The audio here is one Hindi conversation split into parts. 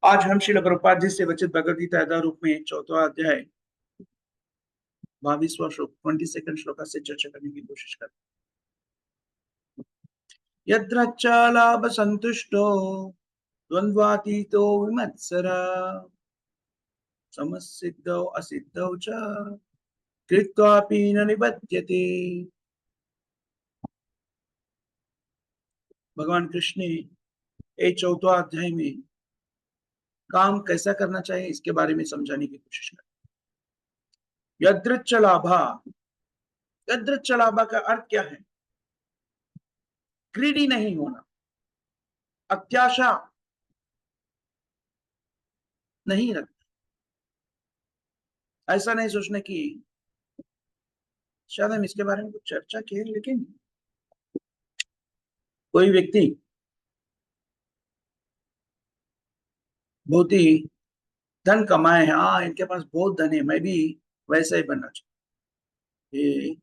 आज हम श्रील प्रभुपाद जी से वचित भगवद गीता यथा रूप में 4वां अध्याय 22वां श्लोक 22nd श्लोक से चर्चा करने की कोशिश करते हैं। यत्र च लाभ संतुष्टो द्वंद्वातीतो विमत्सरा समसिद्धौ असिद्धौ च कृत्वापि न निबध्यते। भगवान कृष्ण ने ये 4वां अध्याय में काम कैसा करना चाहिए इसके बारे में समझाने की कोशिश कर। यदृच्छ लाभा, यदृच्छ लाभा का अर्थ क्या है? ग्रीडी नहीं होना, अत्याशा नहीं रखना, ऐसा नहीं सोचने की। शायद हम इसके बारे में कुछ चर्चा की, लेकिन कोई व्यक्ति बहुत ही धन कमाए, हाँ इनके पास बहुत धन है, मैं भी वैसा ही बनना चाहिए,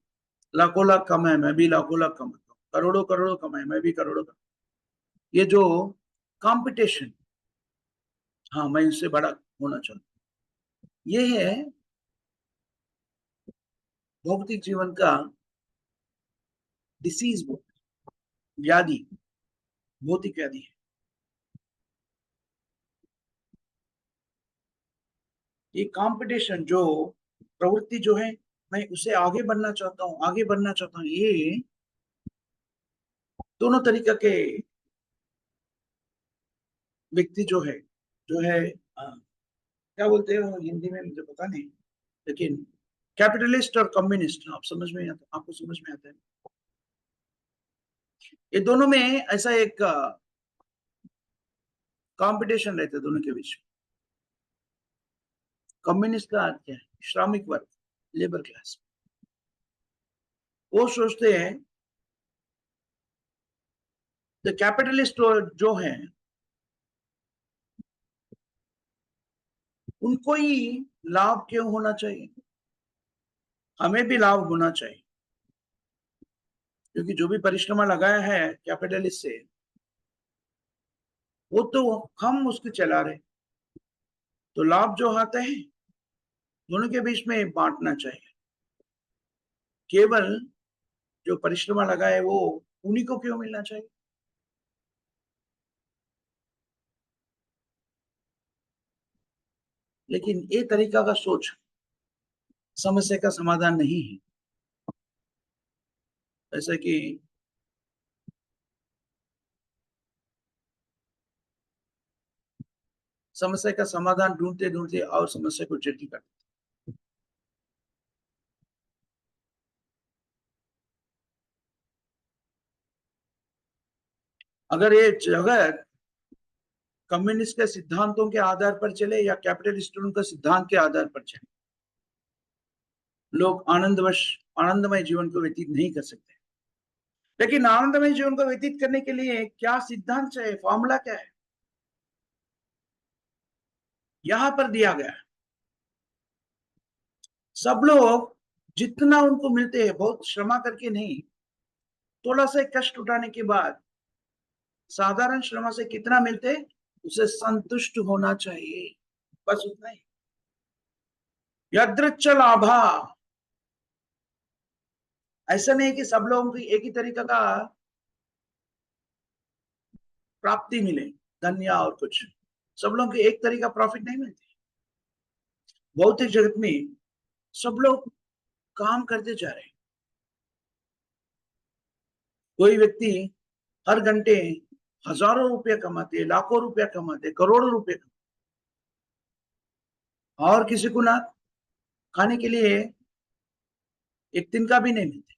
लाखों लाख कमाए मैं भी लाखों लाख कमाता हूँ, करोड़ों करोड़ों कमाए मैं भी करोड़ों कमाता हूँ। ये जो कंपटीशन, हाँ मैं इससे बड़ा होना चाहता हूँ, ये है भौतिक जीवन का डिसीज, व्याधि, भौतिक व्याधि है। ये कंपटीशन जो प्रवृत्ति जो है, मैं उसे आगे बढ़ना चाहता हूँ, आगे बढ़ना चाहता हूँ, ये दोनों तरीके के व्यक्ति जो है क्या बोलते हैं हिंदी में मुझे पता नहीं, लेकिन कैपिटलिस्ट और कम्युनिस्ट, आप समझ में आता, आपको समझ में आता है। ये दोनों में ऐसा एक कंपटीशन रहता है दोनों के बीच। कम्युनिस्ट का अर्थ क्या है? श्रमिक वर्ग, लेबर क्लास। वो सोचते हैं द कैपिटलिस्ट जो है उनको ही लाभ क्यों होना चाहिए, हमें भी लाभ होना चाहिए, क्योंकि जो भी परिश्रम लगाया है कैपिटलिस्ट से वो तो हम उसके चला रहे, तो लाभ जो आता है दोनों के बीच में बांटना चाहिए। केवल जो परिश्रम लगा है वो उन्हीं को क्यों मिलना चाहिए? लेकिन ये तरीका का सोच समस्या का समाधान नहीं है। जैसे कि समस्या का समाधान ढूंढते ढूंढते और समस्या को जटिल कर, अगर ये जगत कम्युनिस्ट के सिद्धांतों के आधार पर चले या कैपिटलिस्टों के सिद्धांत के आधार पर चले, लोग आनंदमय जीवन को व्यतीत नहीं कर सकते। लेकिन आनंदमय जीवन को व्यतीत करने के लिए क्या सिद्धांत चाहिए, फॉर्मूला क्या है, यहां पर दिया गया है। सब लोग जितना उनको मिलते हैं, बहुत श्रम करके नहीं, थोड़ा सा कष्ट उठाने के बाद साधारण श्रम से कितना मिलते उसे संतुष्ट होना चाहिए, बस उतना ही। यदृच्छ लाभा, ऐसा नहीं कि सब लोगों की एक ही तरीका का प्राप्ति मिले, धन और कुछ, सब लोगों की एक तरीका प्रॉफिट नहीं मिलती। भौतिक जगत में सब लोग काम करते जा रहे हैं। कोई व्यक्ति हर घंटे हजारों रुपया कमाते, लाखों रुपया कमाते, करोड़ों रुपया कमाते, और किसी को ना खाने के लिए एक दिन का भी नहीं मिलते।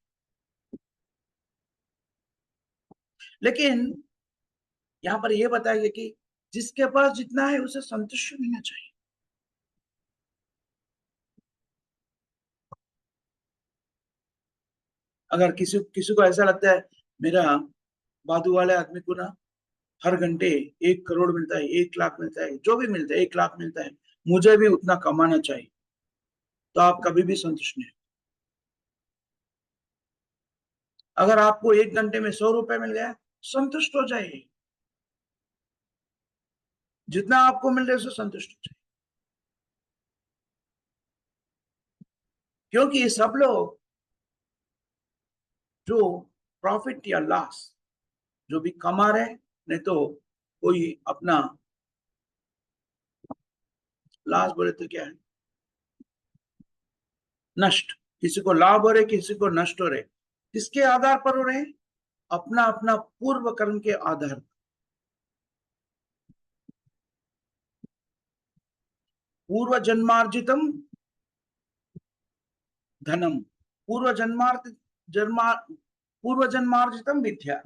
लेकिन यहाँ पर यह बताया गया कि जिसके पास जितना है उसे संतुष्ट मिलना चाहिए। अगर किसी किसी को ऐसा लगता है मेरा बाजू वाले आदमी को ना हर घंटे 1 करोड़ मिलता है, 1 लाख मिलता है, जो भी मिलता है 1 लाख मिलता है, मुझे भी उतना कमाना चाहिए, तो आप कभी भी संतुष्ट नहीं। अगर आपको 1 घंटे में 100 रुपए मिल गया, संतुष्ट हो जाइए। जितना आपको मिल रहा है उससे संतुष्ट हो जाइए, क्योंकि सब लोग जो प्रॉफिट या लॉस जो भी कमा रहे, नहीं तो कोई अपना लॉस बोले तो क्या है, नष्ट, किसी को लाभ हो रहे, किसी को नष्ट हो रहे, किसके आधार पर हो रहे, अपना अपना पूर्व कर्म के आधार पर। पूर्व जन्मार्जितम धनम, पूर्व जन्मार्जित जन्मा पूर्व जन्मार्जितम विद्या।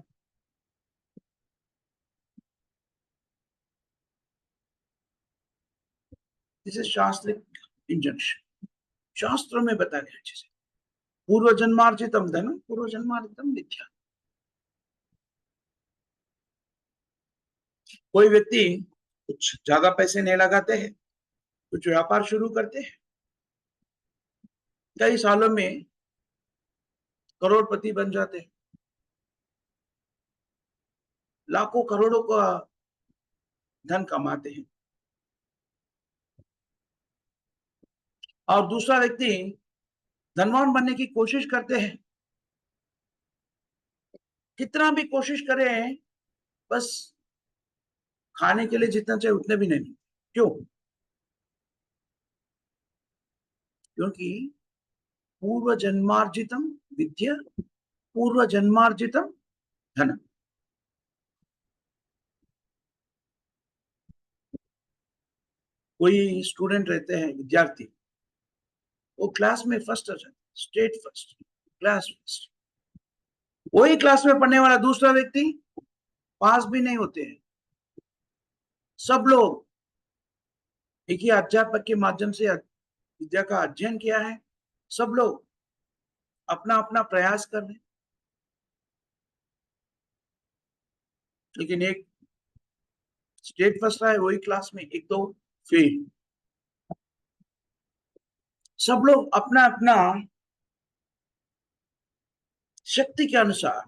इसे शास्त्रिक इंजंक्शन, शास्त्रों में बताया गया चीजें। पूर्व जन्मार्जितम धनम, पूर्व जन्मार्जितम विद्या। कोई व्यक्ति कुछ ज्यादा पैसे नहीं लगाते हैं, कुछ व्यापार शुरू करते हैं, कई सालों में करोड़पति बन जाते हैं, लाखों करोड़ों का धन कमाते हैं। और दूसरा व्यक्ति धनवान बनने की कोशिश करते हैं, कितना भी कोशिश करें, बस खाने के लिए जितना चाहिए उतने भी नहीं। क्यों? क्योंकि पूर्व जन्मार्जितम विद्या, पूर्व जन्मार्जितम धन। कोई स्टूडेंट रहते हैं, विद्यार्थी, वो क्लास में फर्स्ट आ जाते, स्टेट फर्स्ट, क्लास फर्स्ट, वही क्लास में पढ़ने वाला दूसरा व्यक्ति पास भी नहीं होते हैं। सब लोग एक ही अध्यापक के माध्यम से विद्या का अध्ययन किया है, सब लोग अपना अपना प्रयास कर रहे हैं, लेकिन एक स्टेट फर्स्ट आए वही क्लास में, एक तो फेल। सब लोग अपना अपना शक्ति के अनुसार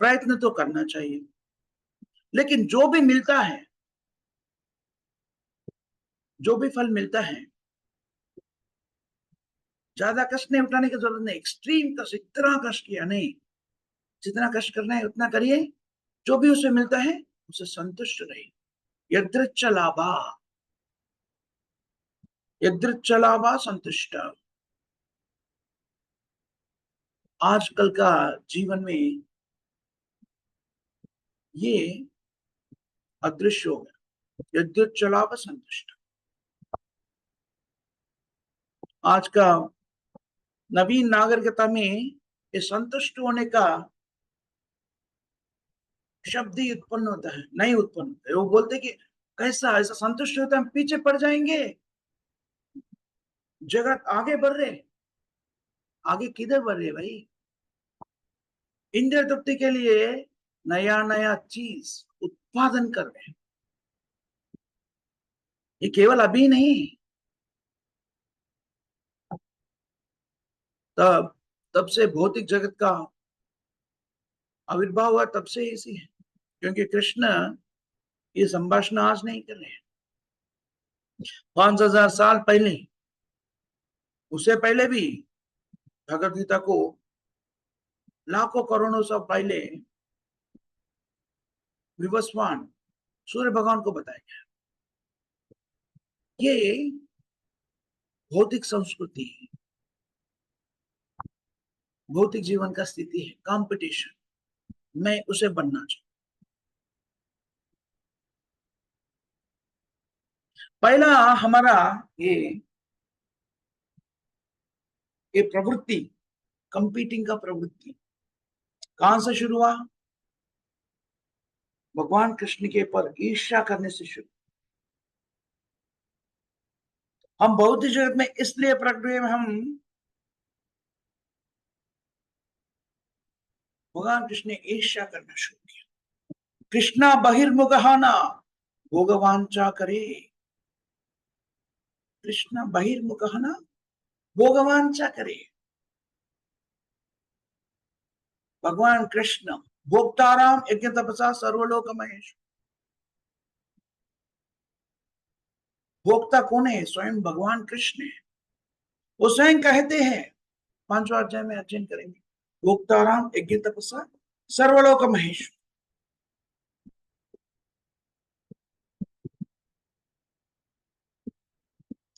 प्रयत्न तो करना चाहिए, लेकिन जो भी मिलता है, जो भी फल मिलता है, ज्यादा कष्ट नहीं उठाने की जरूरत नहीं, एक्सट्रीम कष्ट, इतना कष्ट किया नहीं, जितना कष्ट करना है उतना करिए, जो भी उसे मिलता है उसे संतुष्ट रहिए। यदृच्छ लाभा, यदृच्छ लाभा संतुष्ट। आजकल का जीवन में ये अदृश्य हो गया, यदृच्छ लाभ संतुष्ट। आज का नवीन नागरिकता में ये संतुष्ट होने का शब्द ही उत्पन्न होता है, नहीं उत्पन्न होता है। वो बोलते कि कैसा ऐसा संतुष्ट होता है, हम पीछे पड़ जाएंगे, जगत आगे बढ़ रहे, आगे किधर बढ़ रहे भाई? इंद्रिय तृप्ति के लिए नया नया चीज उत्पादन कर रहे हैं, ये केवल अभी नहीं, तब तब से भौतिक जगत का आविर्भाव हुआ, तब से ऐसी है। क्योंकि कृष्ण ये संभाषण आज नहीं कर रहे हैं, 5,000 साल पहले, उससे पहले भी भगवद गीता को लाखों करोड़ों साल पहले विवस्वान सूर्य भगवान को बताया गया। ये भौतिक संस्कृति है, भौतिक जीवन का स्थिति है, कंपटीशन, मैं उसे बनना चाहूं। पहला हमारा ये ये प्रवृत्ति, कंपीटिंग का प्रवृत्ति कहां से शुरू हुआ? भगवान कृष्ण के पर ईर्ष्या करने से शुरू। हम भौतिक जगत में इसलिए प्रकट हुए, हम भगवान कृष्ण ने ईर्ष्या करना शुरू किया। कृष्णा बहिर्मुखहाना भोगवांचा करे, कृष्ण बहिर्मुखहाना भोगवांचा करे। भगवान कृष्ण भोक्ताराम यज्ञ तपसा सर्वलोक महेश, भोक्ता कौन है? स्वयं भगवान कृष्ण है। वो स्वयं कहते हैं, 5वां अध्याय में अध्ययन करेंगे, भोक्ताराम यज्ञ तपस्या सर्वलोक महेश।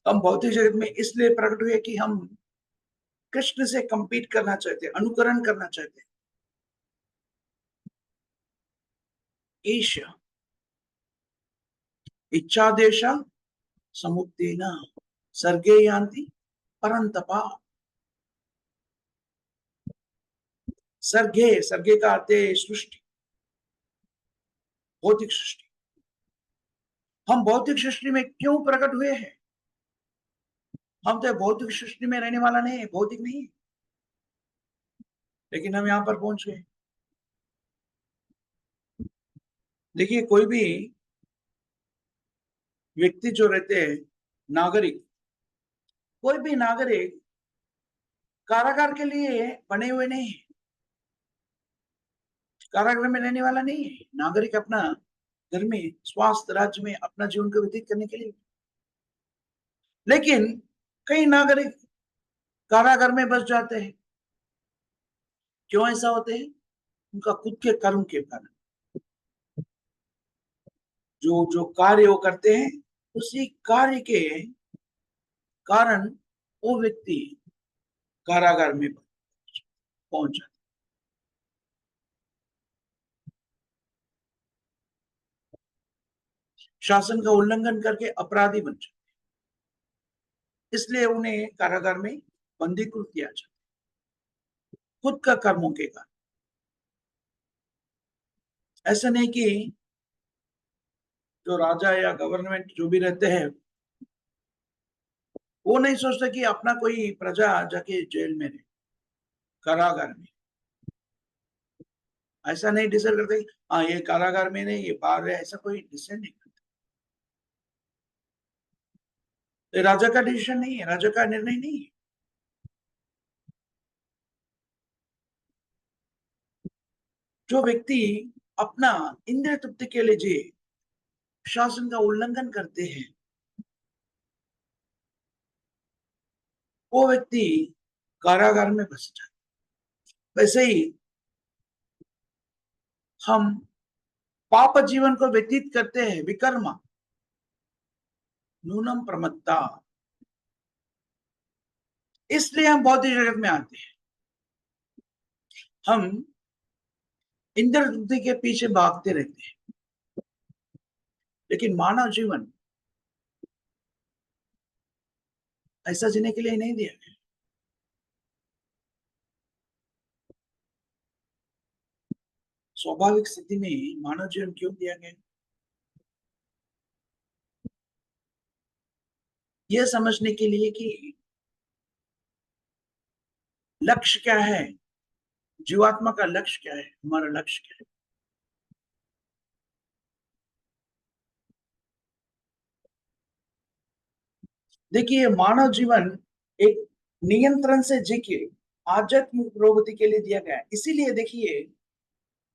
हम भौतिक जगत में इसलिए प्रकट हुए कि हम कृष्ण से कंपीट करना चाहते, अनुकरण करना चाहते। ईर्ष्या, इच्छादेश समुत्तेन सर्गे यान्ति परंतपा। सर्गे, सर्गे का अर्थ है सृष्टि, भौतिक सृष्टि। हम भौतिक सृष्टि में क्यों प्रकट हुए हैं? हम तो भौतिक सृष्टि में रहने वाला नहीं है, भौतिक नहीं है, लेकिन हम यहां पर पहुंच गए। देखिए, कोई भी व्यक्ति जो रहते हैं, नागरिक, कोई भी नागरिक कारागार के लिए बने हुए नहीं है, कारागार में रहने वाला नहीं है। नागरिक अपना घर में, स्वास्थ्य राज्य में अपना जीवन को व्यतीत करने के लिए। लेकिन कई नागरिक कारागार में बस जाते हैं। क्यों ऐसा होते हैं? उनका खुद के कर्म के कारण, जो जो कार्य वो करते हैं, उसी कार्य के कारण वो व्यक्ति कारागार में पहुंच जाता। शासन का उल्लंघन करके अपराधी बन जाते, इसलिए उन्हें कारागार में बंदीकृत किया जाता, खुद का कर्मों के कारण। ऐसा नहीं कि जो राजा या गवर्नमेंट जो भी रहते हैं, वो नहीं सोचते कि अपना कोई प्रजा जाके जेल में रहे, कारागार में। ऐसा नहीं डिसाइड करते, हाँ ये कारागार में नहीं, ये बाहर है, ऐसा कोई डिसाइड नहीं करता। ये राजा का डिसीजन नहीं है, राजा का निर्णय नहीं है। जो व्यक्ति अपना इंद्रिय तृप्ति के लिए जी शासन का उल्लंघन करते हैं, वो व्यक्ति कारागार में फंस जाता है। वैसे ही हम पाप जीवन को व्यतीत करते हैं, विकर्मा, नूनम प्रमत्ता। इसलिए हम भौतिक जगत में आते हैं। हम इंद्र तृप्ति के पीछे भागते रहते हैं, लेकिन मानव जीवन ऐसा जीने के लिए नहीं दिया गया। स्वाभाविक स्थिति में मानव जीवन क्यों दिया गया? यह समझने के लिए कि लक्ष्य क्या है, जीवात्मा का लक्ष्य क्या है, हमारा लक्ष्य क्या है। देखिए, मानव जीवन एक नियंत्रण से जी के आध्यात्मिक प्रगति के लिए दिया गया है। इसीलिए देखिए,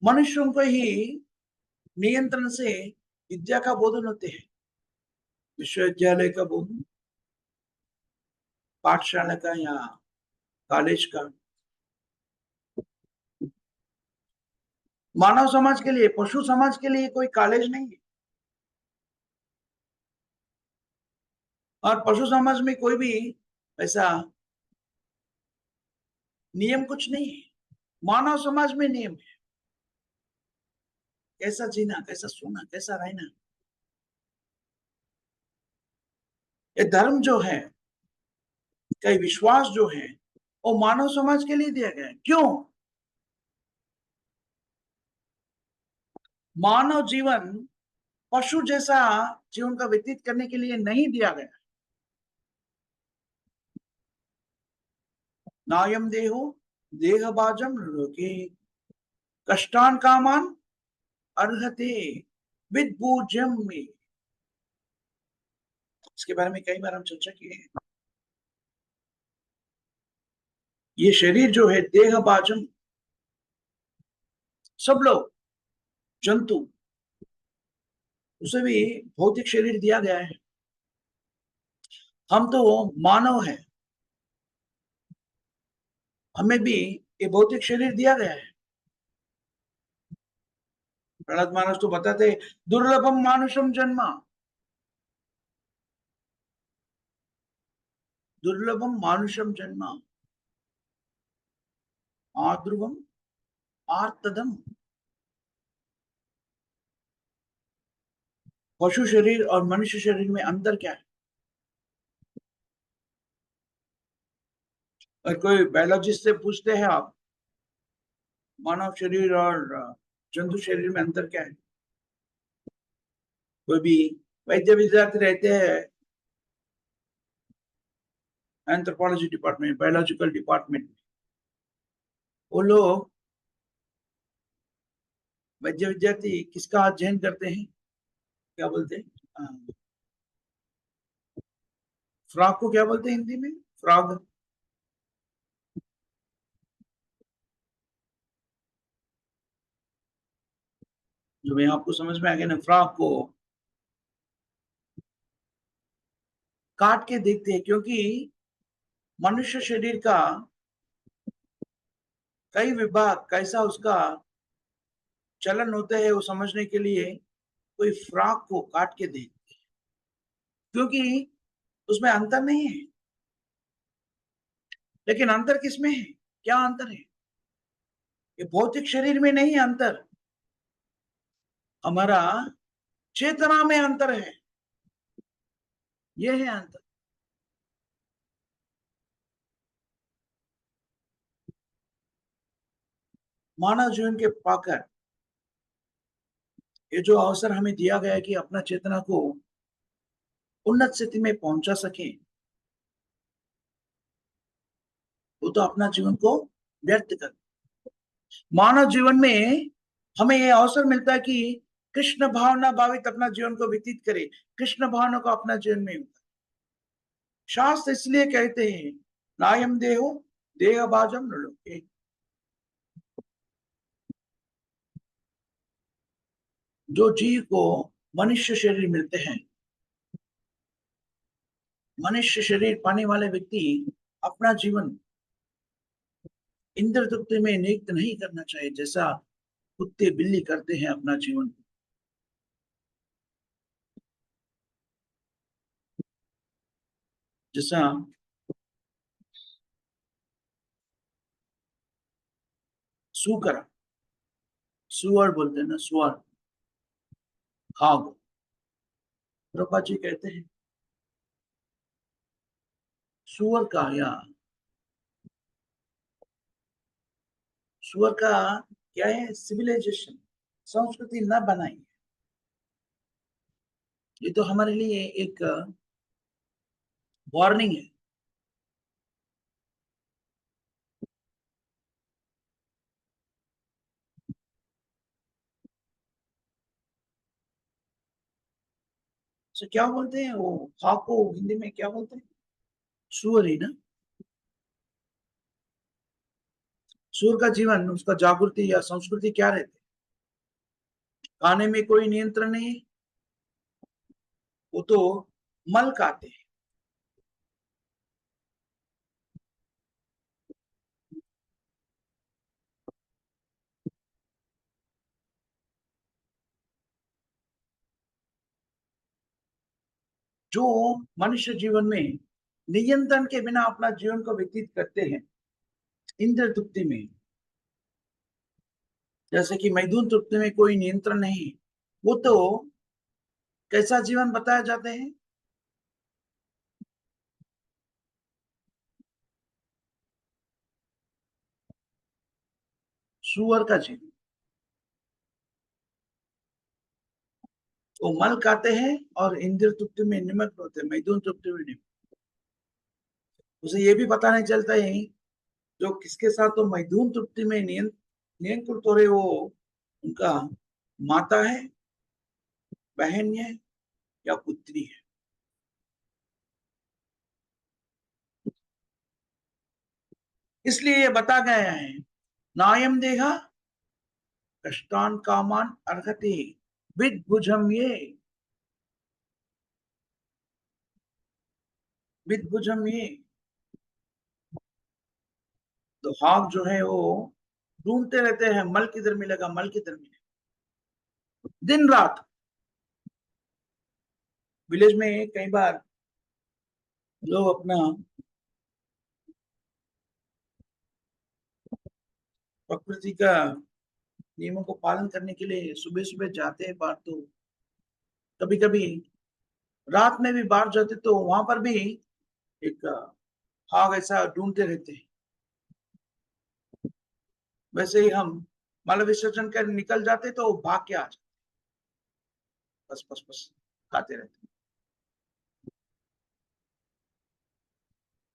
मनुष्यों को ही नियंत्रण से विद्या का बोधन होते हैं, विश्वविद्यालय का बोधन, पाठशाला का या कॉलेज का। मानव समाज के लिए, पशु समाज के लिए कोई कॉलेज नहीं है, और पशु समाज में कोई भी ऐसा नियम कुछ नहीं है। मानव समाज में नियम है, कैसा जीना, कैसा सोना, कैसा रहना। ये धर्म जो है, कई विश्वास जो है, वो मानव समाज के लिए दिया गया है। क्यों? मानव जीवन पशु जैसा जीवन का व्यतीत करने के लिए नहीं दिया गया। नायम देहो देहबाजम लोके कष्टान कामान अर्हते विद्भुजम में। इसके बारे में कई बार हम चर्चा किए हैं। ये शरीर जो है देहबाजम, सब लोग, जंतु, उसे भी भौतिक शरीर दिया गया है। हम तो मानव हैं, हमें भी ये भौतिक शरीर दिया गया है। प्रहलाद महाराज तो बताते, दुर्लभम मानुषम जन्मा, दुर्लभम मानुषम जन्मा, आद्रुवम आर्तदम। पशु शरीर और मनुष्य शरीर में अंतर क्या है? और कोई बायोलॉजिस्ट से पूछते हैं आप, मानव शरीर और जंतु शरीर में अंतर क्या है? कोई भी वैद्य विद्यार्थी रहते हैं एंथ्रोपोलॉजी डिपार्टमेंट, बायोलॉजिकल डिपार्टमेंट में, वो लोग वैद्य विद्यार्थी किसका अध्ययन करते हैं? क्या बोलते हैं? फ्रॉग को क्या बोलते हैं हिंदी में? फ्रॉग। जो मैं आपको समझ में आ गया ना, फ्रॉग को काट के देखते हैं, क्योंकि मनुष्य शरीर का कई विभाग कैसा उसका चलन होते हैं वो समझने के लिए कोई फ्रॉग को काट के देखते हैं, क्योंकि उसमें अंतर नहीं है। लेकिन अंतर किसमें है? क्या अंतर है? ये भौतिक शरीर में नहीं है अंतर, हमारा चेतना में अंतर है। ये है अंतर। मानव जीवन के पाकर ये जो अवसर हमें दिया गया है कि अपना चेतना को उन्नत स्थिति में पहुंचा सके, वो तो अपना जीवन को व्यर्थ कर। मानव जीवन में हमें यह अवसर मिलता है कि कृष्ण भावना भावित अपना जीवन को व्यतीत करे, कृष्ण भावना को अपना जीवन में। शास्त्र इसलिए कहते हैं, नायम देहो देह बाजम न लोके। जो जीव को मनुष्य शरीर मिलते हैं, मनुष्य शरीर पाने वाले व्यक्ति अपना जीवन इंद्र तृप्ति में नियुक्त नहीं करना चाहिए, जैसा कुत्ते बिल्ली करते हैं अपना जीवन। जैसा सुकर, सुअर बोलते हैं ना, सुअर, खाग। प्रभा जी कहते हैं सुअर का, या सुअर का क्या है, सिविलाइजेशन, संस्कृति न बनाई। ये तो हमारे लिए एक वार्निंग है। तो क्या बोलते हैं वो खाग को हिंदी में क्या बोलते हैं? सुअर ही ना। सुअर का जीवन, उसका जागृति या संस्कृति क्या रहती है? खाने में कोई नियंत्रण नहीं, वो तो मल खाते हैं। जो मनुष्य जीवन में नियंत्रण के बिना अपना जीवन को व्यतीत करते हैं इंद्र तृप्ति में, जैसे कि मैथुन तृप्ति में कोई नियंत्रण नहीं, वो तो कैसा जीवन बताया जाते हैं? सुअर का जीवन। वो मल खाते हैं और इंद्र तृप्ति में निमग्न होते हैं, मैथुन तृप्ति में निमग्न। उसे ये भी पता नहीं चलता है जो किसके साथ तो मैथुन तृप्ति में नियंत्रित हो रहे, वो उनका माता है, बहन है, या पुत्री है। इसलिए ये बता गया है, नायम देहा कष्टान कामान अर्हति विद भुजम ये। विद्भुजम में तो हॉक जो है वो ढूंढते रहते हैं, मल किधर मिलेगा, मल किधर मिलेगा, दिन रात। विलेज में कई बार लोग अपना प्रकृति का नियमों को पालन करने के लिए सुबह सुबह जाते हैं बाहर, तो कभी कभी रात में भी बाहर जाते तो वहां पर भी एक हॉग ऐसा ढूंढते रहते हैं। वैसे ही हम मल विसर्जन कर निकल जाते तो भाग के आ जाते, बस बस बस खाते रहते।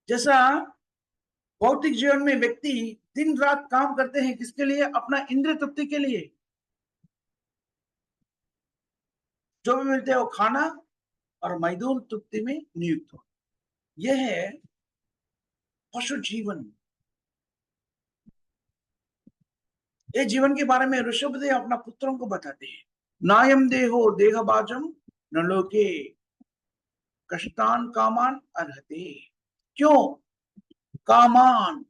जैसा भौतिक जीवन में व्यक्ति दिन रात काम करते हैं, किसके लिए? अपना इंद्रिय तृप्ति के लिए। जो भी मिलते हैं वो खाना और मैदून तृप्ति में नियुक्त हो। यह है पशु जीवन। ये जीवन के बारे में ऋषभदेव अपना पुत्रों को बताते हैं। नायम देहो देहबाजम न लोके कष्टान कामान अर्हते। क्यों कामान?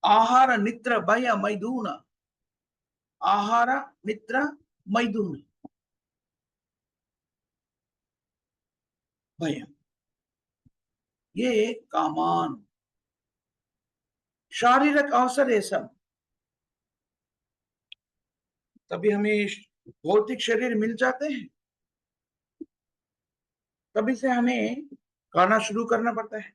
आहार निद्र भय मैदून, आहार निद्र मैदून भय, ये कामान शारीरिक अवसर है सब। तभी हमें भौतिक शरीर मिल जाते हैं, तभी से हमें खाना शुरू करना पड़ता है।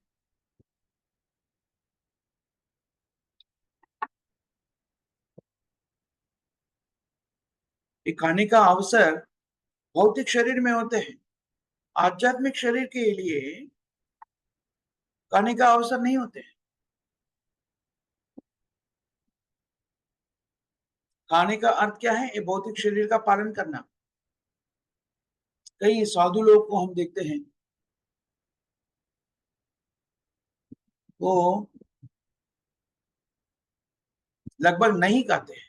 ये खाने का अवसर भौतिक शरीर में होते हैं, आध्यात्मिक शरीर के लिए खाने का अवसर नहीं होते। खाने का अर्थ क्या है? ये भौतिक शरीर का पालन करना। कई साधु लोग को हम देखते हैं, वो लगभग नहीं खाते हैं।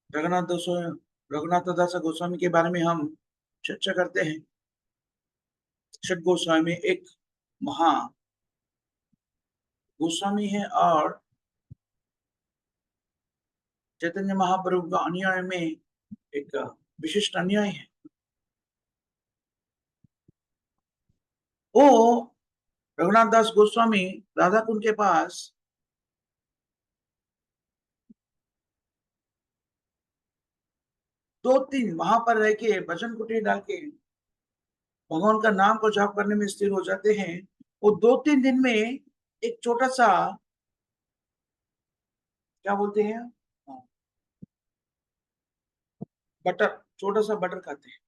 रघुनाथ दास गोस्वामी के बारे में हम चर्चा करते हैं। षट गोस्वामी में एक महा गोस्वामी है और चैतन्य महाप्रभु का अनुयायी में एक विशिष्ट अनुयायी है। वो रघुनाथ दास गोस्वामी राधा कुंड के पास 2-3 वहां पर रह के भजन कुटीर डाल के भगवान का नाम को जाप करने में स्थिर हो जाते हैं। वो 2-3 दिन में एक छोटा सा, क्या बोलते हैं, हाँ, बटर, छोटा सा बटर खाते हैं।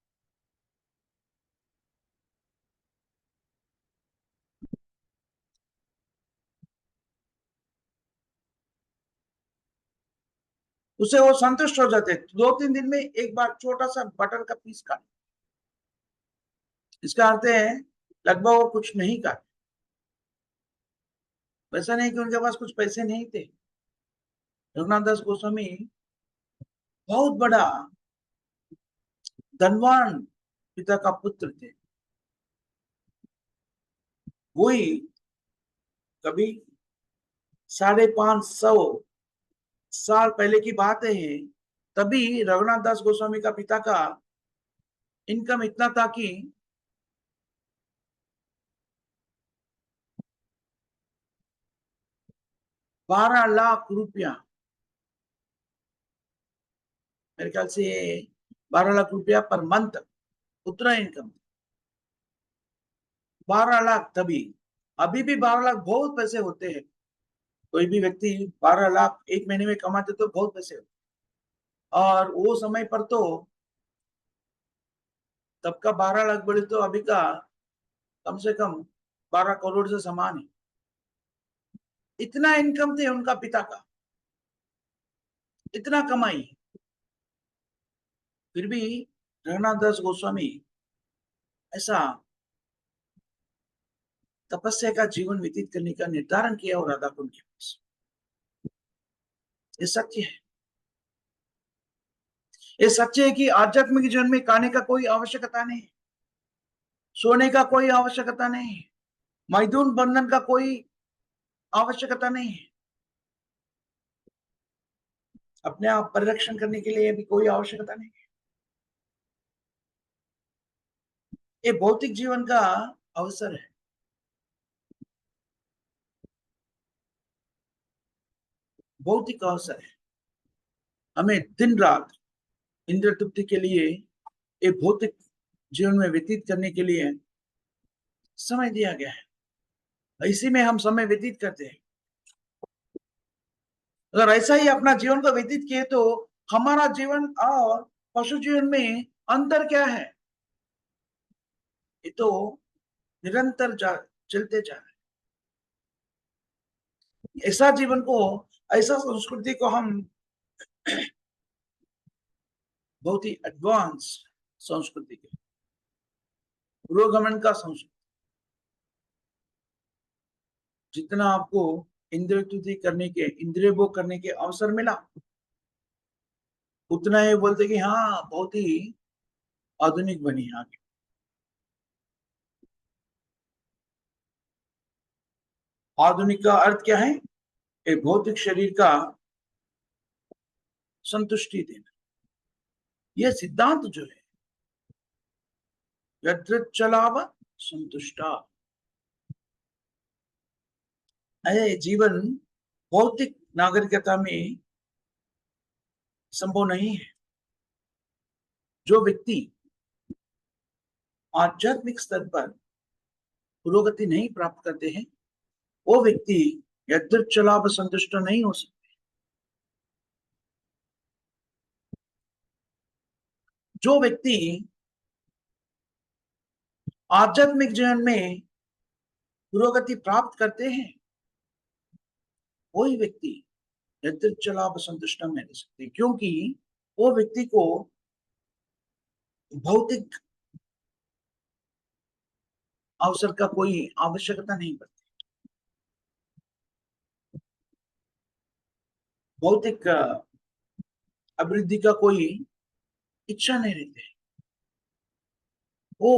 उससे वो संतुष्ट हो जाते हैं। 2-3 दिन में एक बार छोटा सा बटर का पीस खा, इसका अर्थ है लगभग वो कुछ नहीं खाते। वैसा नहीं कि उनके पास कुछ पैसे नहीं थे। रघुनाथ दास गोस्वामी बहुत बड़ा धनवान पिता का पुत्र थे। वही कभी 550 साल पहले की बात है। तभी रघुनाथ दास गोस्वामी का पिता का इनकम इतना था कि 12 लाख रुपया, मेरे ख्याल से 12 लाख रुपया पर मंथ उतना इनकम। 12 लाख तभी। अभी भी 12 लाख बहुत पैसे होते हैं। कोई भी व्यक्ति 12 लाख एक महीने में कमाते तो बहुत पैसे होते। और वो समय पर तो तब का 12 लाख बोले तो अभी का कम से कम 12 करोड़ से समान है। इतना इनकम थे उनका पिता का, इतना कमाई। फिर भी रघुनाथ दास गोस्वामी ऐसा तपस्या का जीवन व्यतीत करने का निर्धारण किया और राधा कुंड के पास। ये सत्य है। ये सच है कि आध्यात्मिक जीवन में खाने का कोई आवश्यकता नहीं, सोने का कोई आवश्यकता नहीं, मैथुन बंधन का कोई आवश्यकता नहीं, अपने आप परिरक्षण करने के लिए भी कोई आवश्यकता नहीं। ये भौतिक जीवन का अवसर है। भौतिक अवसर है। हमें दिन रात इंद्र तृप्ति के लिए, ये भौतिक जीवन में व्यतीत करने के लिए समय दिया गया है। इसी में हम समय व्यतीत करते हैं। अगर ऐसा ही अपना जीवन को व्यतीत किए तो हमारा जीवन और पशु जीवन में अंतर क्या है? ये तो निरंतर चलते जा रहे हैं। ऐसा जीवन को, ऐसा संस्कृति को हम बहुत ही एडवांस संस्कृति के, पुरोगमन का संस्कृति, जितना आपको इंद्रिय तुति करने के, इंद्रिय भोग करने के अवसर मिला, उतना ही बोलते कि हाँ बहुत ही आधुनिक बनी आगे। आधुनिक का अर्थ क्या है? एक भौतिक शरीर का संतुष्टि देना। यह सिद्धांत जो है, यदृच्छलाभ संतुष्टा, जीवन भौतिक नागरिकता में संभव नहीं है। जो व्यक्ति आध्यात्मिक स्तर पर पुरोगति नहीं प्राप्त करते हैं, वो व्यक्ति यदृच्छलाभ संतुष्ट नहीं हो सकते। जो व्यक्ति आध्यात्मिक जीवन में पुरोगति प्राप्त करते हैं, वही व्यक्ति यदृच्छलाभ संतुष्ट नहीं रह सकते, क्योंकि वो व्यक्ति को भौतिक अवसर का कोई आवश्यकता नहीं पड़ती। भौतिक अभिवृद्धि का कोई इच्छा नहीं रहती। वो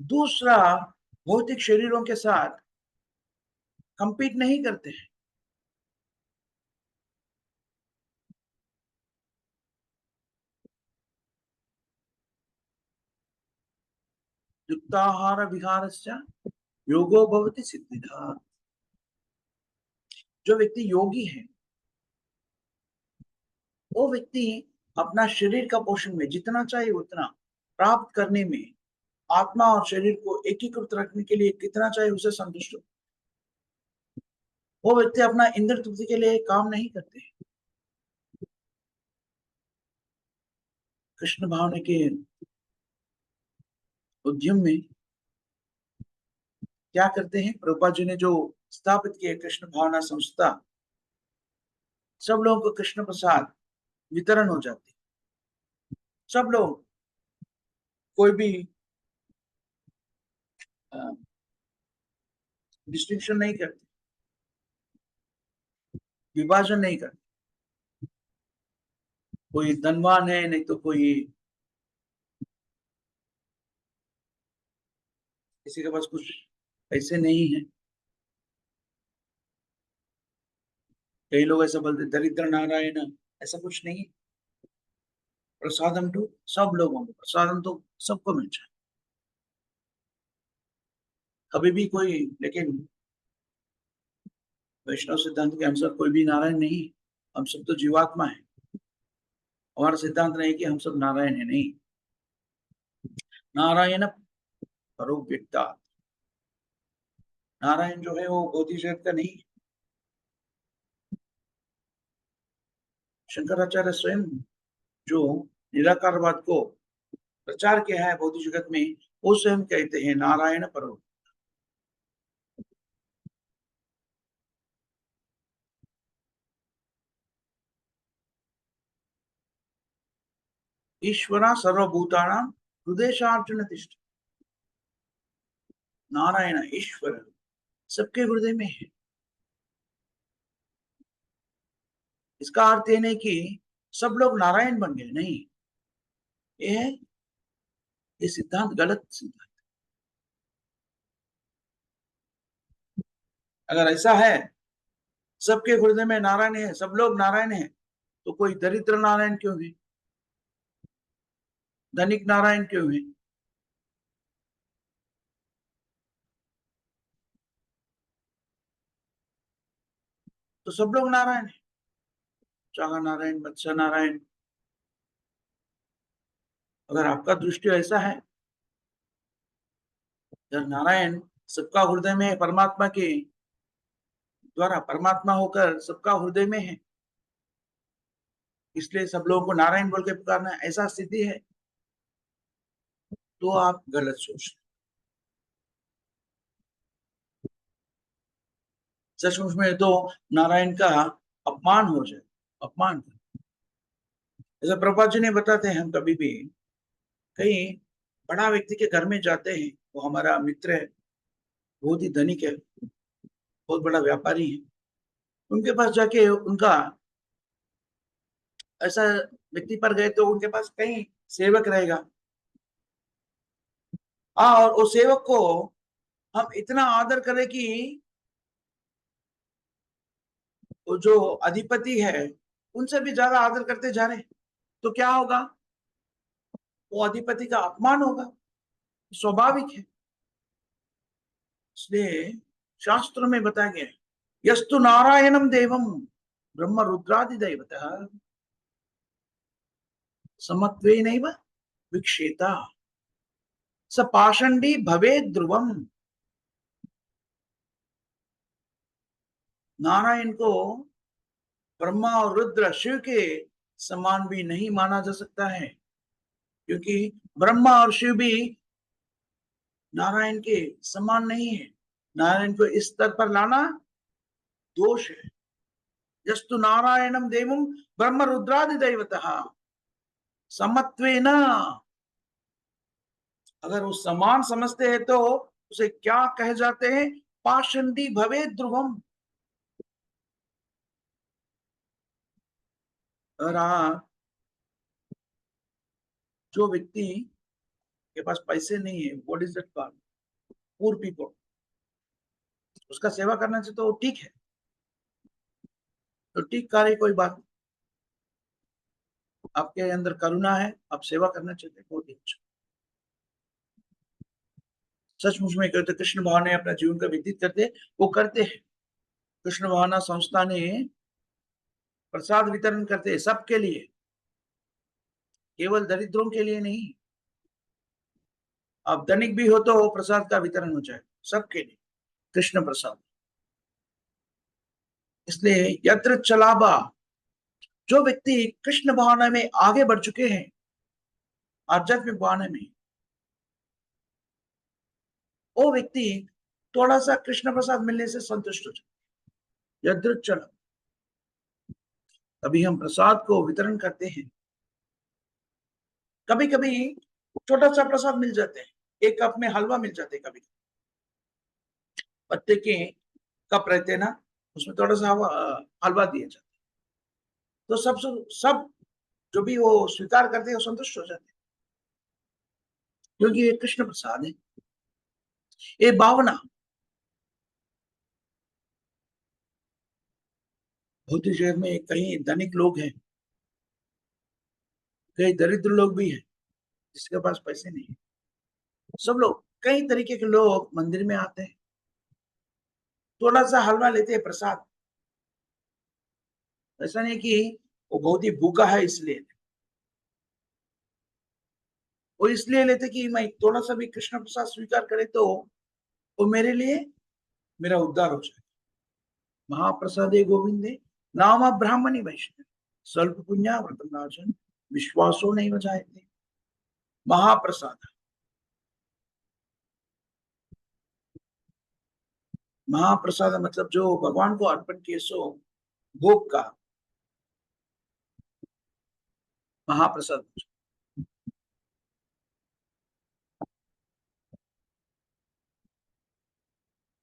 दूसरा भौतिक शरीरों के साथ कंपीट नहीं करते हैं। युक्ताहार विहारस्य योगो भवति सिद्धिदा। जो व्यक्ति योगी है, वो व्यक्ति अपना शरीर का पोषण में जितना चाहिए उतना प्राप्त करने में, आत्मा और शरीर को एकीकृत रखने के लिए कितना चाहिए उसे संतुष्ट हो। वो व्यक्ति अपना इंद्र तृप्ति के लिए काम नहीं करते। कृष्ण भावना के उद्यम में क्या करते हैं? प्रभुपाद जी ने जो स्थापित किए कृष्ण भावना संस्था, सब लोगों को कृष्ण प्रसाद वितरण हो जाते। सब लोग, कोई भी डिस्टिंक्शन नहीं करते, विभाजन नहीं करते। कोई धनवान है, नहीं तो कोई किसी के पास कुछ पैसे नहीं है। कई लोग ऐसा बोलते दरिद्र नारायण, ऐसा कुछ नहीं। प्रसादम तो सब लोगों को, प्रसादम तो सबको मिल जाए। कभी भी कोई, लेकिन वैष्णव सिद्धांत के अनुसार कोई भी नारायण नहीं। हम सब तो जीवात्मा है। हमारा सिद्धांत नहीं कि हम सब नारायण है, नहीं। नारायण परो व्यक्ता, नारायण जो है वो भौतिक जगत का नहीं। शंकराचार्य स्वयं जो निराकारवाद को प्रचार किया है भौतिक जगत में, वो स्वयं कहते हैं नारायण परो। ईश्वरा सर्वभूतानां हृदयेशार्जुन तिष्ठ। नारायण ईश्वर सबके हृदय में है। इसका अर्थ ये नहीं कि सब लोग नारायण बन गए, नहीं, ये है, ये सिद्धांत गलत सिद्धांत। अगर ऐसा है, सबके हृदय में नारायण है, सब लोग नारायण है, तो कोई दरिद्र नारायण क्यों है, धनिक नारायण क्यों है? तो सब लोग नारायण है, चाह नारायण, मत्स्य नारायण। अगर आपका दृष्टि ऐसा है, जब नारायण सबका हृदय में है, परमात्मा के द्वारा परमात्मा होकर सबका हृदय में है, इसलिए सब लोगों को नारायण बोल के पुकारना, ऐसा स्थिति है, तो आप गलत सोच रहे। सचमुच में तो नारायण का अपमान हो जाए, अपमान। जैसे प्रभुपाद जी ने बताते हैं, हम कभी भी कहीं बड़ा व्यक्ति के घर में जाते हैं, वो हमारा मित्र है, बहुत ही धनिक है, बहुत बड़ा व्यापारी है, उनके पास जाके उनका ऐसा व्यक्ति पर गए तो उनके पास कहीं सेवक रहेगा, हाँ, और उस सेवक को हम इतना आदर करें कि वो जो अधिपति है उनसे भी ज्यादा आदर करते जा रहे हैं, तो क्या होगा? वो अधिपति का अपमान होगा, स्वाभाविक है। इसलिए शास्त्रों में बताया गया है, यस्तु नारायणम देवम ब्रह्म रुद्रादि दैवतः समत्वेनैव विक्षेता स पाषंडी भवे ध्रुवम। नारायण को ब्रह्मा और रुद्र शिव के समान भी नहीं माना जा सकता है, क्योंकि ब्रह्मा और शिव भी नारायण के समान नहीं है। नारायण को इस स्तर पर लाना दोष है। यस्तु नारायणम देवम ब्रह्म रुद्रादि दैवतः समत्वेन, अगर वो समान समझते हैं तो उसे क्या कह जाते हैं? पाषंडी भवे ध्रुवम। और जो व्यक्ति के पास पैसे नहीं है, what is that called, poor people, उसका सेवा करना चाहिए तो ठीक है, तो ठीक कार्य, कोई बात नहीं। आपके अंदर करुणा है, आप सेवा करना चाहते हैं, बहुत ही अच्छा। सचमुच में कहते कृष्ण भगवान ने अपना जीवन का व्यतीत करते, वो करते हैं। कृष्ण भावना संस्था ने प्रसाद वितरण करते हैं सबके लिए, केवल दरिद्रों के लिए नहीं। आप धनिक भी हो तो प्रसाद का वितरण हो जाए सबके लिए, कृष्ण प्रसाद। इसलिए यत्र चलाबा, जो व्यक्ति कृष्ण भावना में आगे बढ़ चुके हैं, आध्यात्मिक भावना में, वो व्यक्ति थोड़ा सा कृष्ण प्रसाद मिलने से संतुष्ट हो जाए। यत्र चला, कभी हम प्रसाद को वितरण करते हैं, कभी कभी छोटा सा प्रसाद मिल जाते हैं, एक कप में हलवा मिल जाते हैं, कभी पत्ते के कप रहते हैं ना, उसमें थोड़ा सा हलवा दिए जाते हैं, तो सब जो भी वो स्वीकार करते हैं वो संतुष्ट हो जाते हैं, क्योंकि ये कृष्ण प्रसाद है, ये भावना। भौतिक जगत में कहीं धनिक लोग हैं, कई दरिद्र लोग भी हैं, जिसके पास पैसे नहीं है। सब लोग, कई तरीके के लोग मंदिर में आते हैं, थोड़ा सा हलवा लेते हैं प्रसाद। ऐसा नहीं कि वो बहुत ही भूखा है इसलिए, वो इसलिए लेते कि मैं थोड़ा सा भी कृष्ण प्रसाद स्वीकार करे तो वो मेरे लिए, मेरा उद्धार हो जाए। महाप्रसादे गोविंदे नाम ब्राह्मणी वैष्णव स्वल्प पुण्या व्रतम राजन विश्वासो नहीं बजाते। महाप्रसाद, महाप्रसाद मतलब जो भगवान को अर्पण किए सो भोग का महाप्रसाद।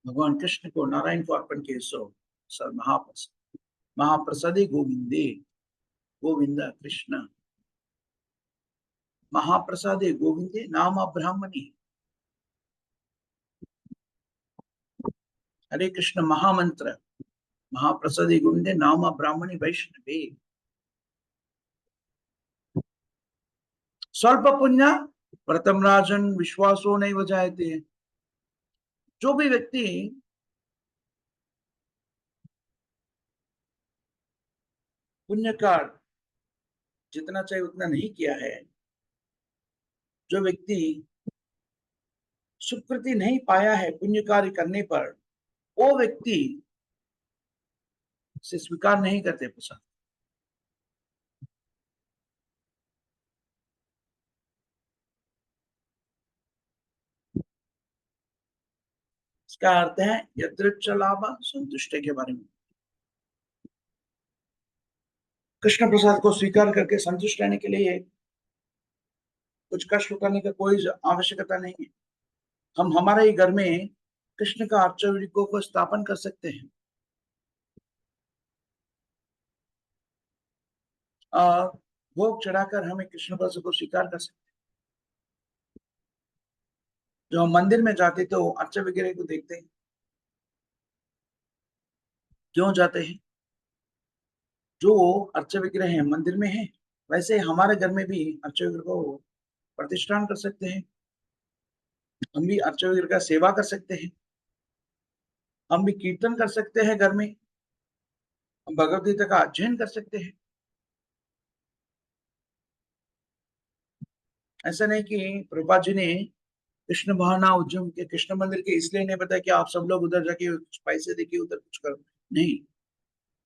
भगवान कृष्ण को, नारायण को अर्पण किए सो सर महाप्रसाद, महाप्रसादे गोविंदे, गोविंद कृष्ण, महाप्रसादे गोविंदे नाम ब्राह्मणी। हरे कृष्ण महामंत्र, महाप्रसादे गोविंदे नाम ब्राह्मणी वैष्णवे। स्वल्प पुण्य प्रथम राजन विश्वासो नहीं बजाते। जो भी व्यक्ति पुण्य का जितना चाहिए उतना नहीं किया है, जो व्यक्ति सुकृति नहीं पाया है पुण्य कार्य करने पर, वो व्यक्ति से स्वीकार नहीं करते प्रसाद। इसका अर्थ है यदृच्छ लाभ संतुष्ट के बारे में। कृष्ण प्रसाद को स्वीकार करके संतुष्ट रहने के लिए कुछ कष्ट उठाने का कोई आवश्यकता नहीं है। हम हमारे ही घर में कृष्ण का अर्चविको को स्थापन कर सकते हैं और भोग चढ़ाकर हमें कृष्ण प्रसाद को स्वीकार कर सकते हैं। जो हम मंदिर में जाते तो अर्च वगैरह को देखते हैं, क्यों जाते हैं? जो अर्च विग्रह है मंदिर में है, वैसे हमारे घर में भी अर्च विग्रह को प्रतिष्ठान कर सकते हैं। हम भी अर्च विग्रह का सेवा कर सकते हैं, हम भी कीर्तन कर सकते हैं घर में, हम भगवद गीता का अध्ययन कर सकते हैं। ऐसा नहीं कि प्रभुपाद जी ने कृष्ण भावना उद्यम के कृष्ण मंदिर के इसलिए नहीं बताया कि आप सब लोग उधर जाके कुछ पैसे देके उधर कुछ करो, नहीं,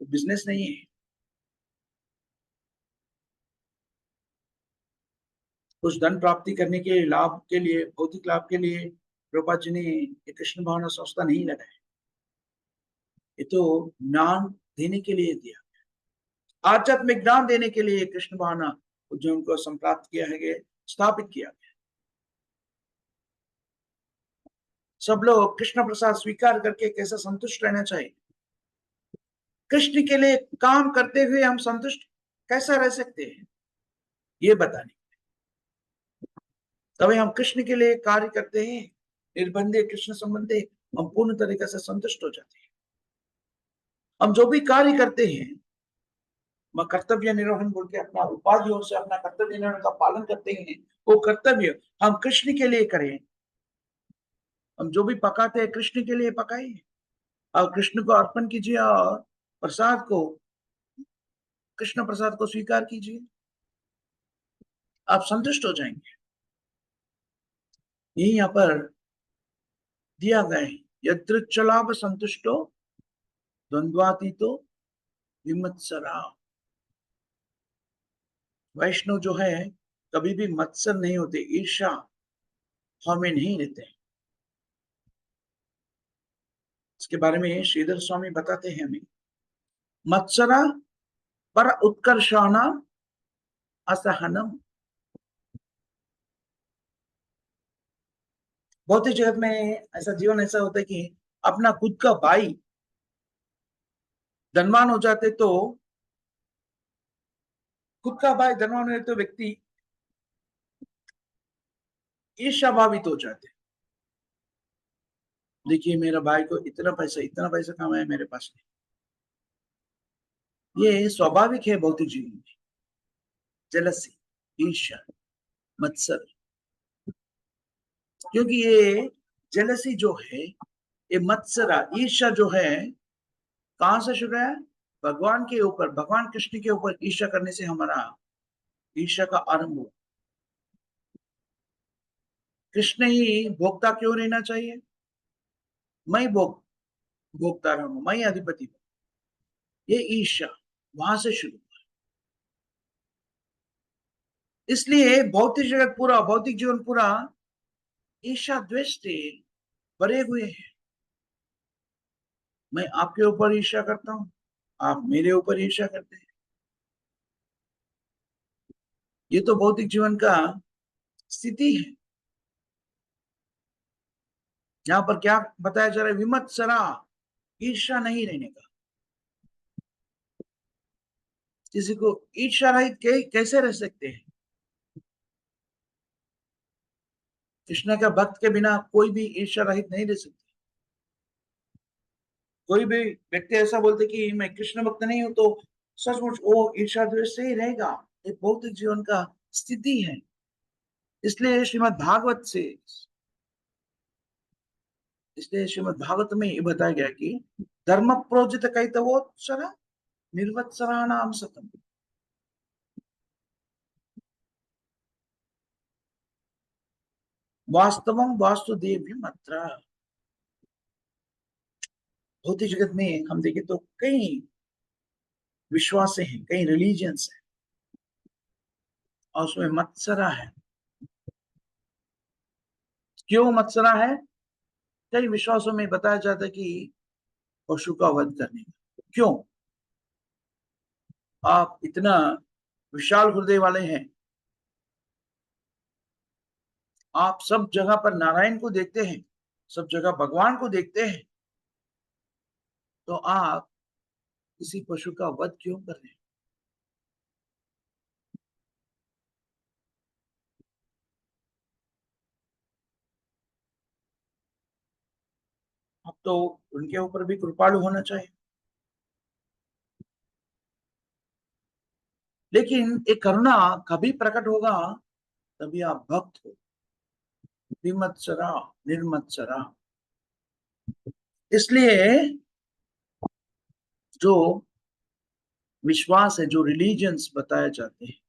तो बिजनेस नहीं है। कुछ धन प्राप्ति करने के लाभ के लिए, भौतिक लाभ के लिए प्रभुपाद जी ने ये कृष्ण भावना संस्था नहीं लगाया। ये तो ज्ञान देने के लिए दिया, आध्यात्मिक ज्ञान देने के लिए कृष्ण भावना उद्यम को संप्राप्त किया है, स्थापित किया गया। सब लोग कृष्ण प्रसाद स्वीकार करके कैसा संतुष्ट रहना चाहिए। कृष्ण के लिए काम करते हुए हम संतुष्ट कैसा रह सकते हैं, ये बताने। तभी हम कृष्ण के लिए कार्य करते हैं, निर्बंधे कृष्ण संबंधे, हम पूर्ण तरीके से संतुष्ट हो जाते हैं। हम जो भी कार्य करते हैं, मैं कर्तव्य निर्वहन बोल के अपना उपाधियों से अपना कर्तव्य निर्वहन का पालन करते हैं, वो कर्तव्य हम कृष्ण के लिए करें। हम जो भी पकाते हैं कृष्ण के लिए पकाइए और कृष्ण को अर्पण कीजिए और प्रसाद को, कृष्ण प्रसाद को स्वीकार कीजिए, आप संतुष्ट हो जाएंगे। यही यहाँ पर दिया गया है, यदृच्छलाभ संतुष्टो द्वंद्वातीतो विमत्सरा। वैष्णव जो है कभी भी मत्सर नहीं होते, ईर्षा भाव में नहीं रहते। इसके बारे में श्रीधर स्वामी बताते हैं हमें, मत्सरा पर उत्कर्षाना असहनम। भौतिक जगत में ऐसा जीवन ऐसा होता है कि अपना खुद का भाई धनवान हो जाते तो, खुद का भाई धनवान हो तो व्यक्ति ईर्ष्याभावित हो जाते। देखिए मेरा भाई को इतना पैसा कमाया, मेरे पास नहीं। ये स्वाभाविक है भौतिक जीवन में, जेलसी, ईर्ष्या, मत्सर। क्योंकि ये जेलसी जो है, ये मत्सरा ईर्ष्या जो है, कहां से शुरू है? भगवान के ऊपर, भगवान कृष्ण के ऊपर ईर्ष्या करने से हमारा ईर्ष्या का आरंभ हुआ। कृष्ण ही भोक्ता क्यों रहना चाहिए? मैं भोगता रहूं, मैं अधिपति हूं। ये ईर्ष्या वहां से शुरू। इसलिए भौतिक जगत पूरा, भौतिक जीवन पूरा ईर्ष्या द्वेष से भरे हुए हैं। मैं आपके ऊपर ईर्ष्या करता हूं, आप मेरे ऊपर ईर्ष्या करते हैं। ये तो भौतिक जीवन का स्थिति है। यहाँ पर क्या बताया जा रहा है? विमत्सरा, ईर्ष्या नहीं रहने का। किसी को ईर्ष्या रहित कैसे रह सकते हैं? कृष्ण का भक्त के बिना कोई भी ईर्ष्या रहित नहीं रह सकता। कोई भी व्यक्ति ऐसा बोलते कि मैं कृष्ण भक्त नहीं हूं, तो सचमुच वो ईर्ष्या द्वेष से ही रहेगा। ये भौतिक जीवन का स्थिति है। इसलिए श्रीमद् भागवत में ये बताया गया कि धर्म प्रोजित कैतवोत्सर निर्वत्सराणाम सतम। वास्तवम वासुदेव अत्र। भौतिक जगत में हम देखें तो कई विश्वास हैं, कई रिलीजियंस हैं, और उसमें मत्सरा है। क्यों मत्सरा है? कई विश्वासों में बताया जाता है कि पशु का वध करने का। क्यों? आप इतना विशाल हृदय वाले हैं, आप सब जगह पर नारायण को देखते हैं, सब जगह भगवान को देखते हैं, तो आप किसी पशु का वध क्यों कर रहे हैं? अब तो उनके ऊपर भी कृपालु होना चाहिए। लेकिन एक करुणा कभी प्रकट होगा तभी आप भक्त हो। विमत्सरा, निर्मत्सरा। इसलिए जो विश्वास है, जो रिलीजन्स बताए जाते हैं,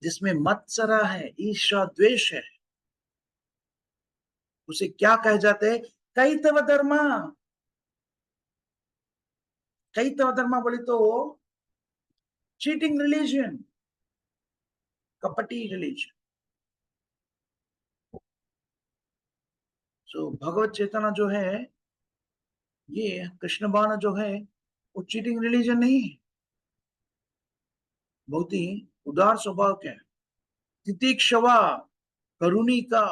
जिसमें मत्सरा है, ईर्ष्या द्वेष है, उसे क्या कहे जाते हैं? कैतव धर्म। कैतव धर्म बोले तो चीटिंग रिलीजन, कपटी रिलीजन। जो भगवत चेतना जो है, ये कृष्ण बाण जो है, वो चीटिंग रिलीजन नहीं है। बहुत ही उदार स्वभाव के है। तितिक्षवा, करुणी का,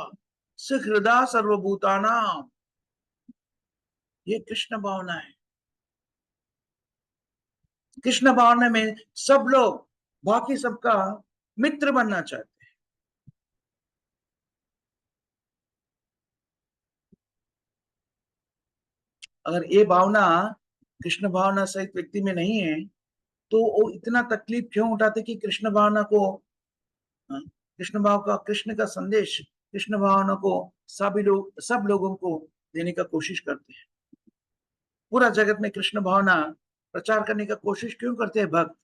सुहृदा सर्वभूताना, ये कृष्ण भावना है। कृष्ण भावना में सब लोग बाकी सबका मित्र बनना चाहते हैं। अगर ये भावना कृष्ण भावना सहित व्यक्ति में नहीं है, तो वो इतना तकलीफ क्यों उठाते कि कृष्ण भावना को, कृष्ण भाव का, कृष्ण का संदेश, कृष्ण भावना को सब लोगों को देने का कोशिश करते हैं। पूरा जगत में कृष्ण भावना प्रचार करने का कोशिश क्यों करते हैं भक्त?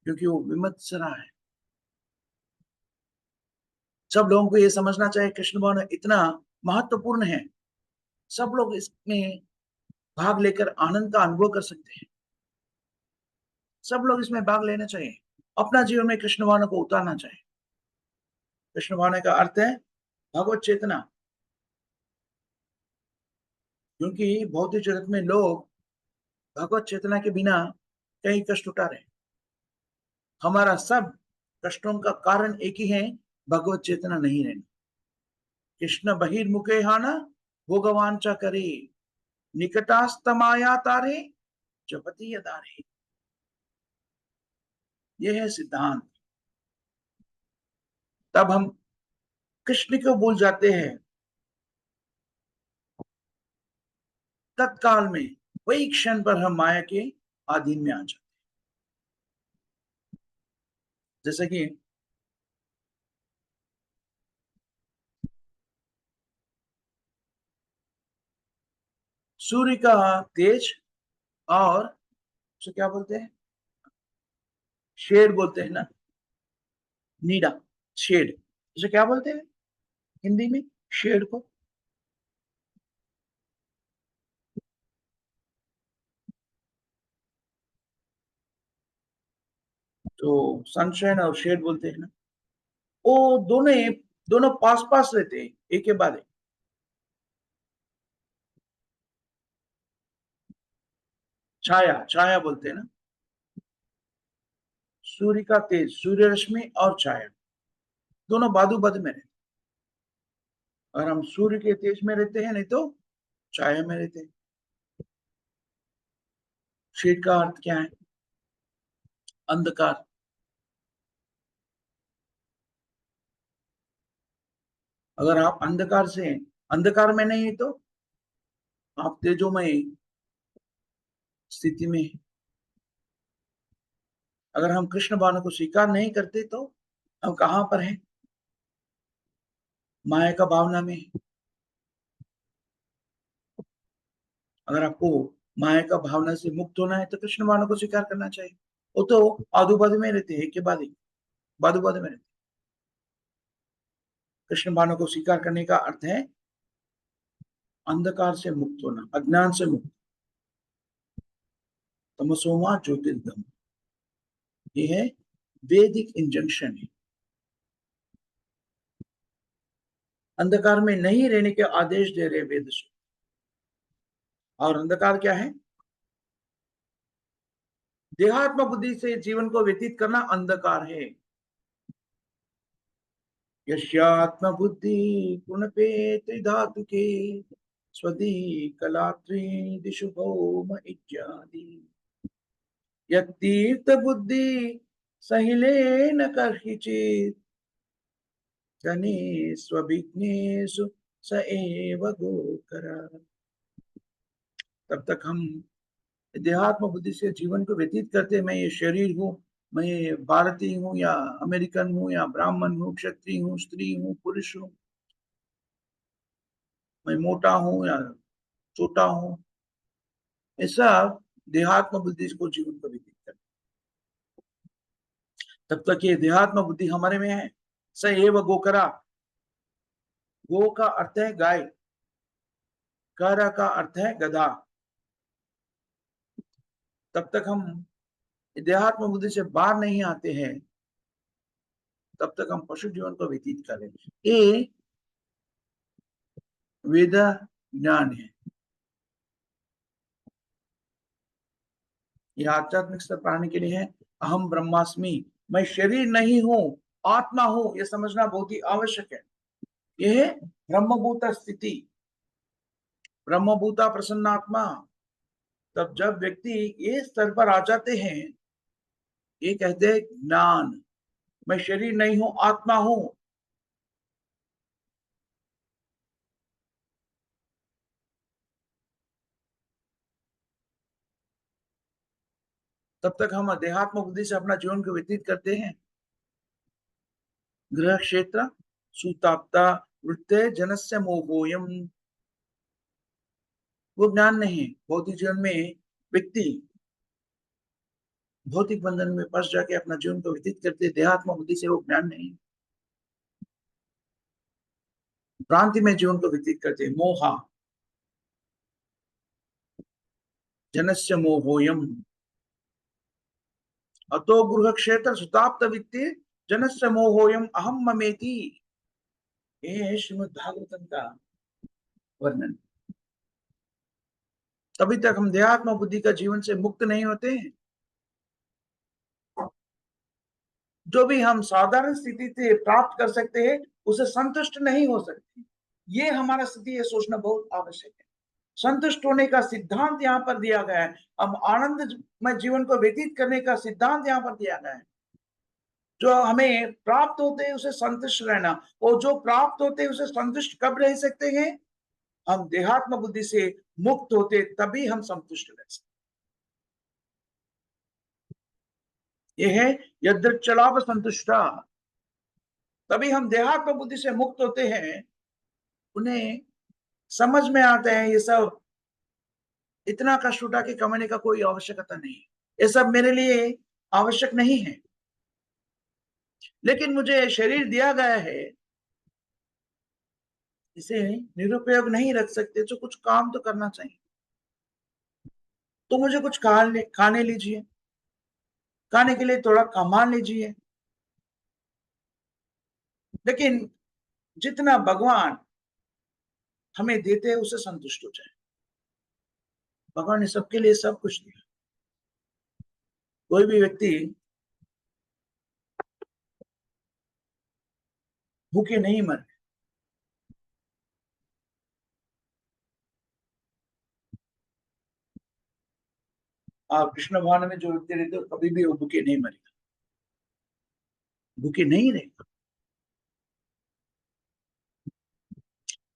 क्योंकि वो विमत्सरा है। सब लोगों को ये समझना चाहिए कृष्ण भावना इतना महत्वपूर्ण है, सब लोग इसमें भाग लेकर आनंद का अनुभव कर सकते हैं। सब लोग इसमें भाग लेना चाहिए, अपना जीवन में कृष्ण भावना को उतारना चाहिए। कृष्ण भावना का अर्थ है भगवत चेतना। क्योंकि भौतिक जगत में लोग भगवत चेतना के बिना कई कष्ट उठा रहे हैं। हमारा सब कष्टों का कारण एक ही है, भगवत चेतना नहीं रहना। कृष्ण बहिर्मुखे हाना भोगवान चा करे, निकटास्तमाया तारे जपति यदारे। यह है सिद्धांत। तब हम कृष्ण को भूल जाते हैं, तत्काल में वही क्षण पर हम माया के अधीन में आ जाते हैं। जैसे कि सूर्य का तेज, और उसे क्या बोलते हैं? शेड बोलते हैं ना, नीडा, शेड। उसे क्या बोलते हैं हिंदी में? शेड को। तो सनशाइन और शेड बोलते हैं ना, वो दोनों दोनों पास पास रहते हैं, एक के बाद एक। छाया, छाया बोलते हैं ना। सूर्य का तेज, सूर्य रश्मि और छाया दोनों बाजू बाजू में रहते हैं। और हम सूर्य के तेज में रहते हैं, नहीं तो छाया में रहते हैं। शेड का अर्थ क्या है? अंधकार। अगर आप अंधकार में नहीं तो आप तेजोमय स्थिति में। अगर हम कृष्ण भावना को स्वीकार नहीं करते तो हम कहां पर हैं? माया का भावना में। अगर आपको माया का भावना से मुक्त होना है तो कृष्ण भावना को स्वीकार करना चाहिए। वो तो आदू बादू में रहते हैं, के बादू बादू में रहते। कृष्ण भावना को स्वीकार करने का अर्थ है अंधकार से मुक्त होना, अज्ञान से मुक्त। तमसोमा ज्योतिर्गम, ये है वैदिक इंजंक्शन है। अंधकार में नहीं रहने के आदेश दे रहे वेद। और अंधकार क्या है? देहात्म बुद्धि से जीवन को व्यतीत करना अंधकार है। यस्यात्म बुद्धि गुणपे त्रिधातु के स्वदी कलात्री दिशु भौम इत्यादि यतीर्थ बुद्धि सहिले न कर्हिचित जने स्वभिघ्नेषु स एव गोकरा। तब तक हम देहात्म बुद्धि से जीवन को व्यतीत करते, मैं ये शरीर हूँ, मैं ये भारतीय हूँ या अमेरिकन हूँ या ब्राह्मण हूँ, क्षत्रिय हूँ, स्त्री हूँ, पुरुष हूँ, मैं मोटा हूँ या छोटा हूँ, ऐसा देहात्म बुद्धि को जीवन को व्यतीत करते। तब तक ये देहात्म बुद्धि हमारे में है। स एव गोकरा, गो का अर्थ है गाय, करा का अर्थ है गधा। तब तक हम देहात्म बुद्धि से बाहर नहीं आते हैं, तब तक हम पशु जीवन को व्यतीत करें। ये वेद ज्ञान है। यह आध्यात्मिक स्तर पाने के लिए है। अहम ब्रह्मास्मि, मैं शरीर नहीं हूं, आत्मा हूं, यह समझना बहुत ही आवश्यक है। यह है ब्रह्मभूता स्थिति, ब्रह्मभूता प्रसन्नात्मा। तब जब व्यक्ति ये स्तर पर आ जाते हैं, ये कहते हैं ज्ञान, मैं शरीर नहीं हूं, आत्मा हूं, तब तक हम अध्यात्म बुद्धि से अपना जीवन को व्यतीत करते हैं। गृह क्षेत्र सुताप्ता वृत्ते जनस्य मोहोयम, वो ज्ञान नहीं है। भौतिक जीवन में व्यक्ति भौतिक बंधन में फंस जाके अपना जीवन को व्यतीत करते, देहात्म बुद्धि से वो ज्ञान नहीं, भ्रांति में जीवन को व्यतीत करते। मोहा, जनस्य मोहोयम, अतो गृह क्षेत्र सुताप्त वित्ते जनस्य मोहोयम अहम ममेति। ये श्रीमद् भागवतम का वर्णन। तभी तक हम देहात्म बुद्धि का जीवन से मुक्त नहीं होते हैं। जो भी हम साधारण स्थिति से प्राप्त कर सकते हैं, उसे संतुष्ट नहीं हो सकते। ये हमारा स्थिति है, सोचना बहुत आवश्यक है। संतुष्ट होने का सिद्धांत यहाँ पर दिया गया है। हम आनंद में जीवन को व्यतीत करने का सिद्धांत यहाँ पर दिया गया है। जो हमें प्राप्त होते हैं उसे संतुष्ट रहना, और जो प्राप्त होते हैं उसे संतुष्ट कब रह सकते हैं? हम देहात्म बुद्धि से मुक्त होते तभी हम संतुष्ट रह सकते। यह है यदृच्छलाभ संतुष्टा। तभी हम देहात्म बुद्धि से मुक्त होते हैं। उन्हें समझ में आता है ये सब इतना कष्ट उठा के कमाने का कोई आवश्यकता नहीं, ये सब मेरे लिए आवश्यक नहीं है। लेकिन मुझे शरीर दिया गया है, इसे निरुपयोग नहीं रख सकते, तो कुछ काम तो करना चाहिए। तो मुझे कुछ खाने लीजिए, खाने के लिए थोड़ा कमा लीजिए। लेकिन जितना भगवान हमें देते हैं उसे संतुष्ट हो जाए। भगवान ने सबके लिए सब कुछ दिया। कोई भी व्यक्ति भूखे नहीं मरे। कृष्ण भगवान में जो व्यक्ति रहते कभी भी वो भूखे नहीं मरेगा, भूखे नहीं रहेगा।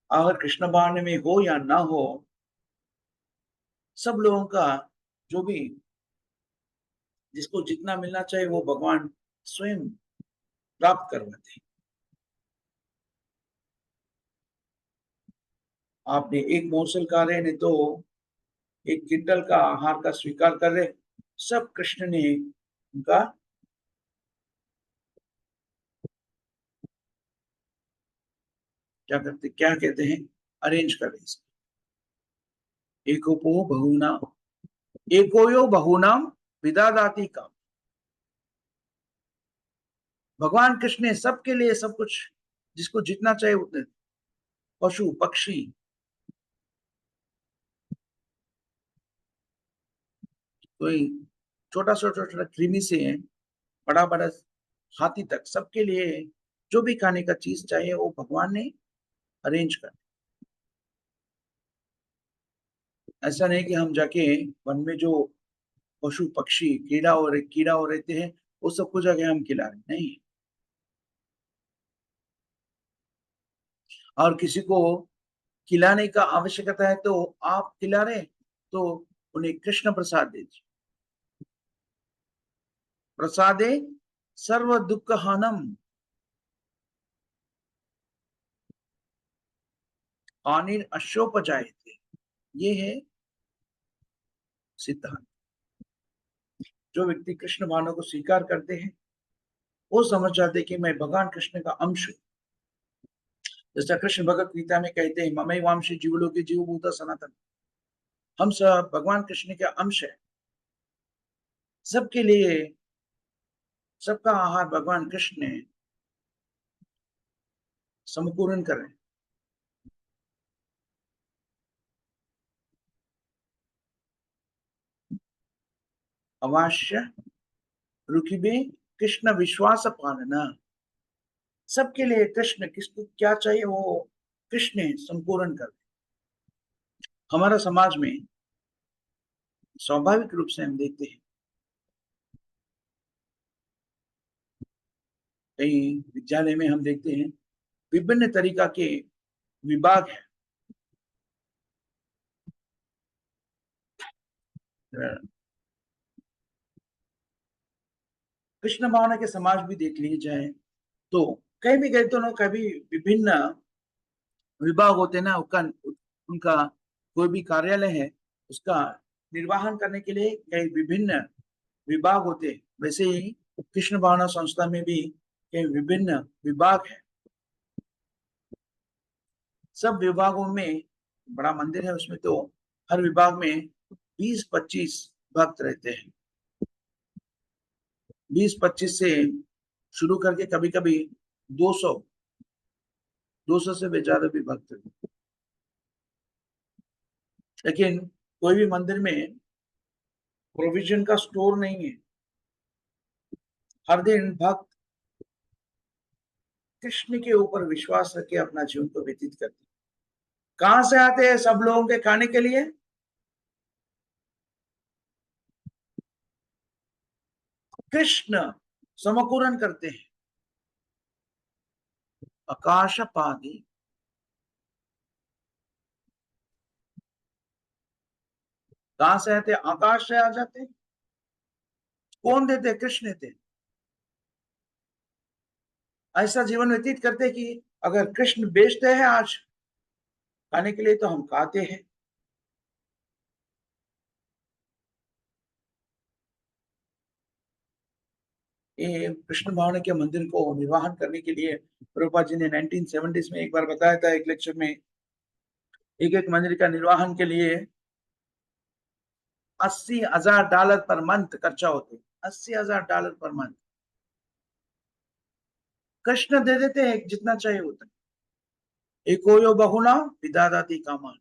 अगर कृष्ण भगवान में हो या ना हो, सब लोगों का जो भी जिसको जितना मिलना चाहिए वो भगवान स्वयं प्राप्त करवाते हैं। आपने एक मोर्सल खा रहे नहीं तो एक क्विंटल का आहार का स्वीकार कर रहे, सब कृष्ण ने उनका क्या कहते हैं, अरेंज कर रहे। एकोपो बहुना एकोयो बहुनाम विदादाति का, भगवान कृष्ण ने सबके लिए सब कुछ, जिसको जितना चाहिए उतने, पशु पक्षी, कोई छोटा छोटा छोटा कृमि से बड़ा बड़ा हाथी तक, सबके लिए जो भी खाने का चीज चाहिए वो भगवान ने अरेंज कर। ऐसा नहीं कि हम जाके वन में जो पशु पक्षी कीड़ा और रहते हैं वो सबको जाके हम खिला रहे नहीं। और किसी को खिलाने का आवश्यकता है तो आप खिला रहे, तो उन्हें कृष्ण प्रसाद दीजिए। प्रसादे सर्व दुख हानम, हानिर अशोपजाए थे, ये है सिद्धांत। जो व्यक्ति कृष्ण भावना को स्वीकार करते हैं वो समझ जाते कि मैं भगवान कृष्ण का अंश हूं। जैसा कृष्ण भगवत गीता में कहते हैं, ममई वांशी जीवलों के जीवभूत सनातन, हम सब भगवान कृष्ण के अंश है। सबके लिए सबका आहार भगवान कृष्ण ने समपूर्ण करें। अवश्य रुकिबे कृष्ण विश्वास पालना, सबके लिए कृष्ण, किसको क्या चाहिए वो कृष्ण संपूर्ण कर। हमारा समाज में स्वाभाविक रूप से हम देखते हैं कई विद्यालय में हम देखते हैं विभिन्न तरीका के विभाग है। कृष्ण भावना के समाज भी देख लिए जाए तो कहीं भी गए तो ना, कभी विभिन्न विभाग होते हैं ना, उनका कोई भी कार्यालय है उसका निर्वाहन करने के लिए कई विभिन्न विभाग होते हैं। वैसे ही कृष्ण भावना संस्था में भी कई विभिन्न विभाग है। सब विभागों में बड़ा मंदिर है, उसमें तो हर विभाग में 20-25 भक्त रहते हैं। 20-25 से शुरू करके कभी कभी 200 200 से भी ज्यादा भी भक्त रहते हैं। लेकिन कोई भी मंदिर में प्रोविजन का स्टोर नहीं है। हर दिन भक्त कृष्ण के ऊपर विश्वास रख के अपना जीवन को व्यतीत करते हैं। कहां से आते हैं सब लोगों के खाने के लिए? कृष्ण समकुरण करते हैं। आकाश पादी, कहां से आते? आकाश से आ जाते। कौन देते? कृष्ण देते। ऐसा जीवन व्यतीत करते कि अगर कृष्ण बेचते हैं आज खाने के लिए तो हम खाते हैं। ये कृष्ण भावना के मंदिर को निर्वाहन करने के लिए प्रभुपाद जी ने 1970s में एक बार बताया था एक लेक्चर में, एक एक मंदिर का निर्वाहन के लिए $80,000 पर मंथ खर्चा होते। $80,000 पर मंथ। कृष्ण दे देते हैं जितना चाहिए उतना। एकोयो बहुना विदादाति कामान,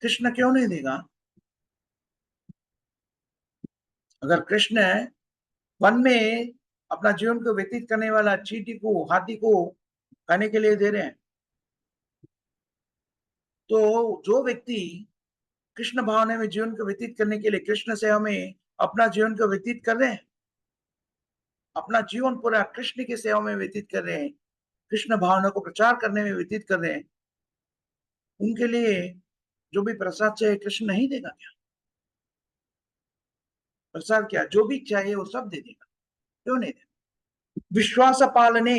कृष्ण क्यों नहीं देगा? अगर कृष्ण वन में अपना जीवन को व्यतीत करने वाला चींटी को, हाथी को खाने के लिए दे रहे हैं, तो जो व्यक्ति कृष्ण भावना में जीवन को व्यतीत करने के लिए कृष्ण से हमें अपना जीवन को व्यतीत कर रहे हैं, अपना जीवन पूरा कृष्ण की सेवा में व्यतीत कर रहे हैं, कृष्ण भावना को प्रचार करने में व्यतीत कर रहे हैं, उनके लिए जो भी प्रसाद चाहिए कृष्ण नहीं देगा क्या? प्रसाद क्या, जो भी चाहिए वो सब दे देगा, क्यों नहीं देगा? विश्वास पालने,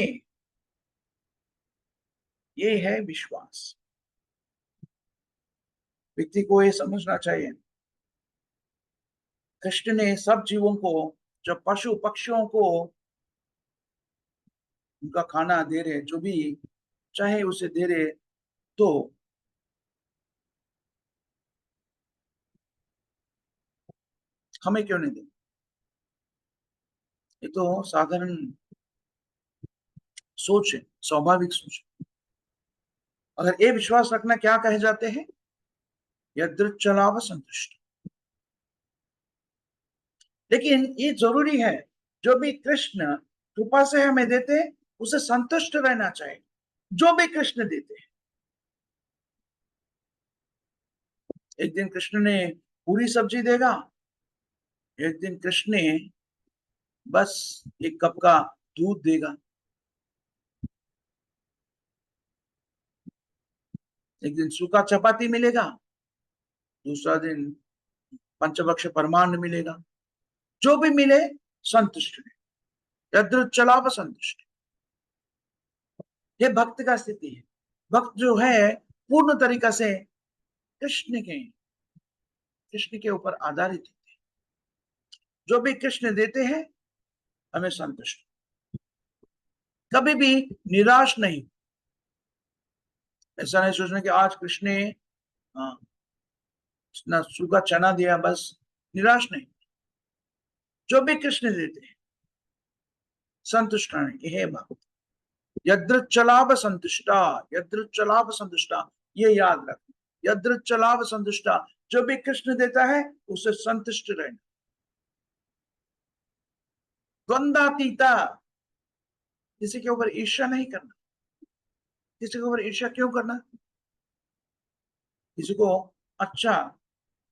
ये है विश्वास। व्यक्ति को ये समझना चाहिए, कृष्ण ने सब जीवों को, जब पशु पक्षियों को उनका खाना दे रहे, जो भी चाहे उसे दे रहे, तो हमें क्यों नहीं दे? ये तो साधारण सोच है, स्वाभाविक सोच। अगर ये विश्वास रखना क्या कहे जाते हैं? यदृच्छलाभ संतुष्ट। लेकिन ये जरूरी है, जो भी कृष्ण कृपा से हमें देते उसे संतुष्ट रहना चाहिए, जो भी कृष्ण देते हैं। एक दिन कृष्ण ने पूरी सब्जी देगा, एक दिन कृष्ण ने बस एक कप का दूध देगा, एक दिन सूखा चपाती मिलेगा, दूसरा दिन पंचभक्ष परमान्न मिलेगा। जो भी मिले संतुष्ट है, यदृच्छलाभ संतुष्ट। ये भक्त का स्थिति है। भक्त जो है पूर्ण तरीका से कृष्ण के ऊपर आधारित होते हैं। जो भी कृष्ण देते हैं हमें संतुष्ट, कभी भी निराश नहीं। ऐसा नहीं सोचना कि आज कृष्ण ने ना सूखा चना दिया, बस निराश नहीं। जो भी कृष्ण देते हैं संतुष्ट रहने, हे भक्त। यदृच्छलाभ संतुष्टा, यदृच्छलाभ संतुष्टा, ये याद रख। यदृच्छलाभ संतुष्टा, जो भी कृष्ण देता है उसे संतुष्ट रहना। द्वंद्वातीता, किसी के ऊपर ईर्ष्या नहीं करना। किसी के ऊपर ईर्ष्या क्यों करना? किसी को अच्छा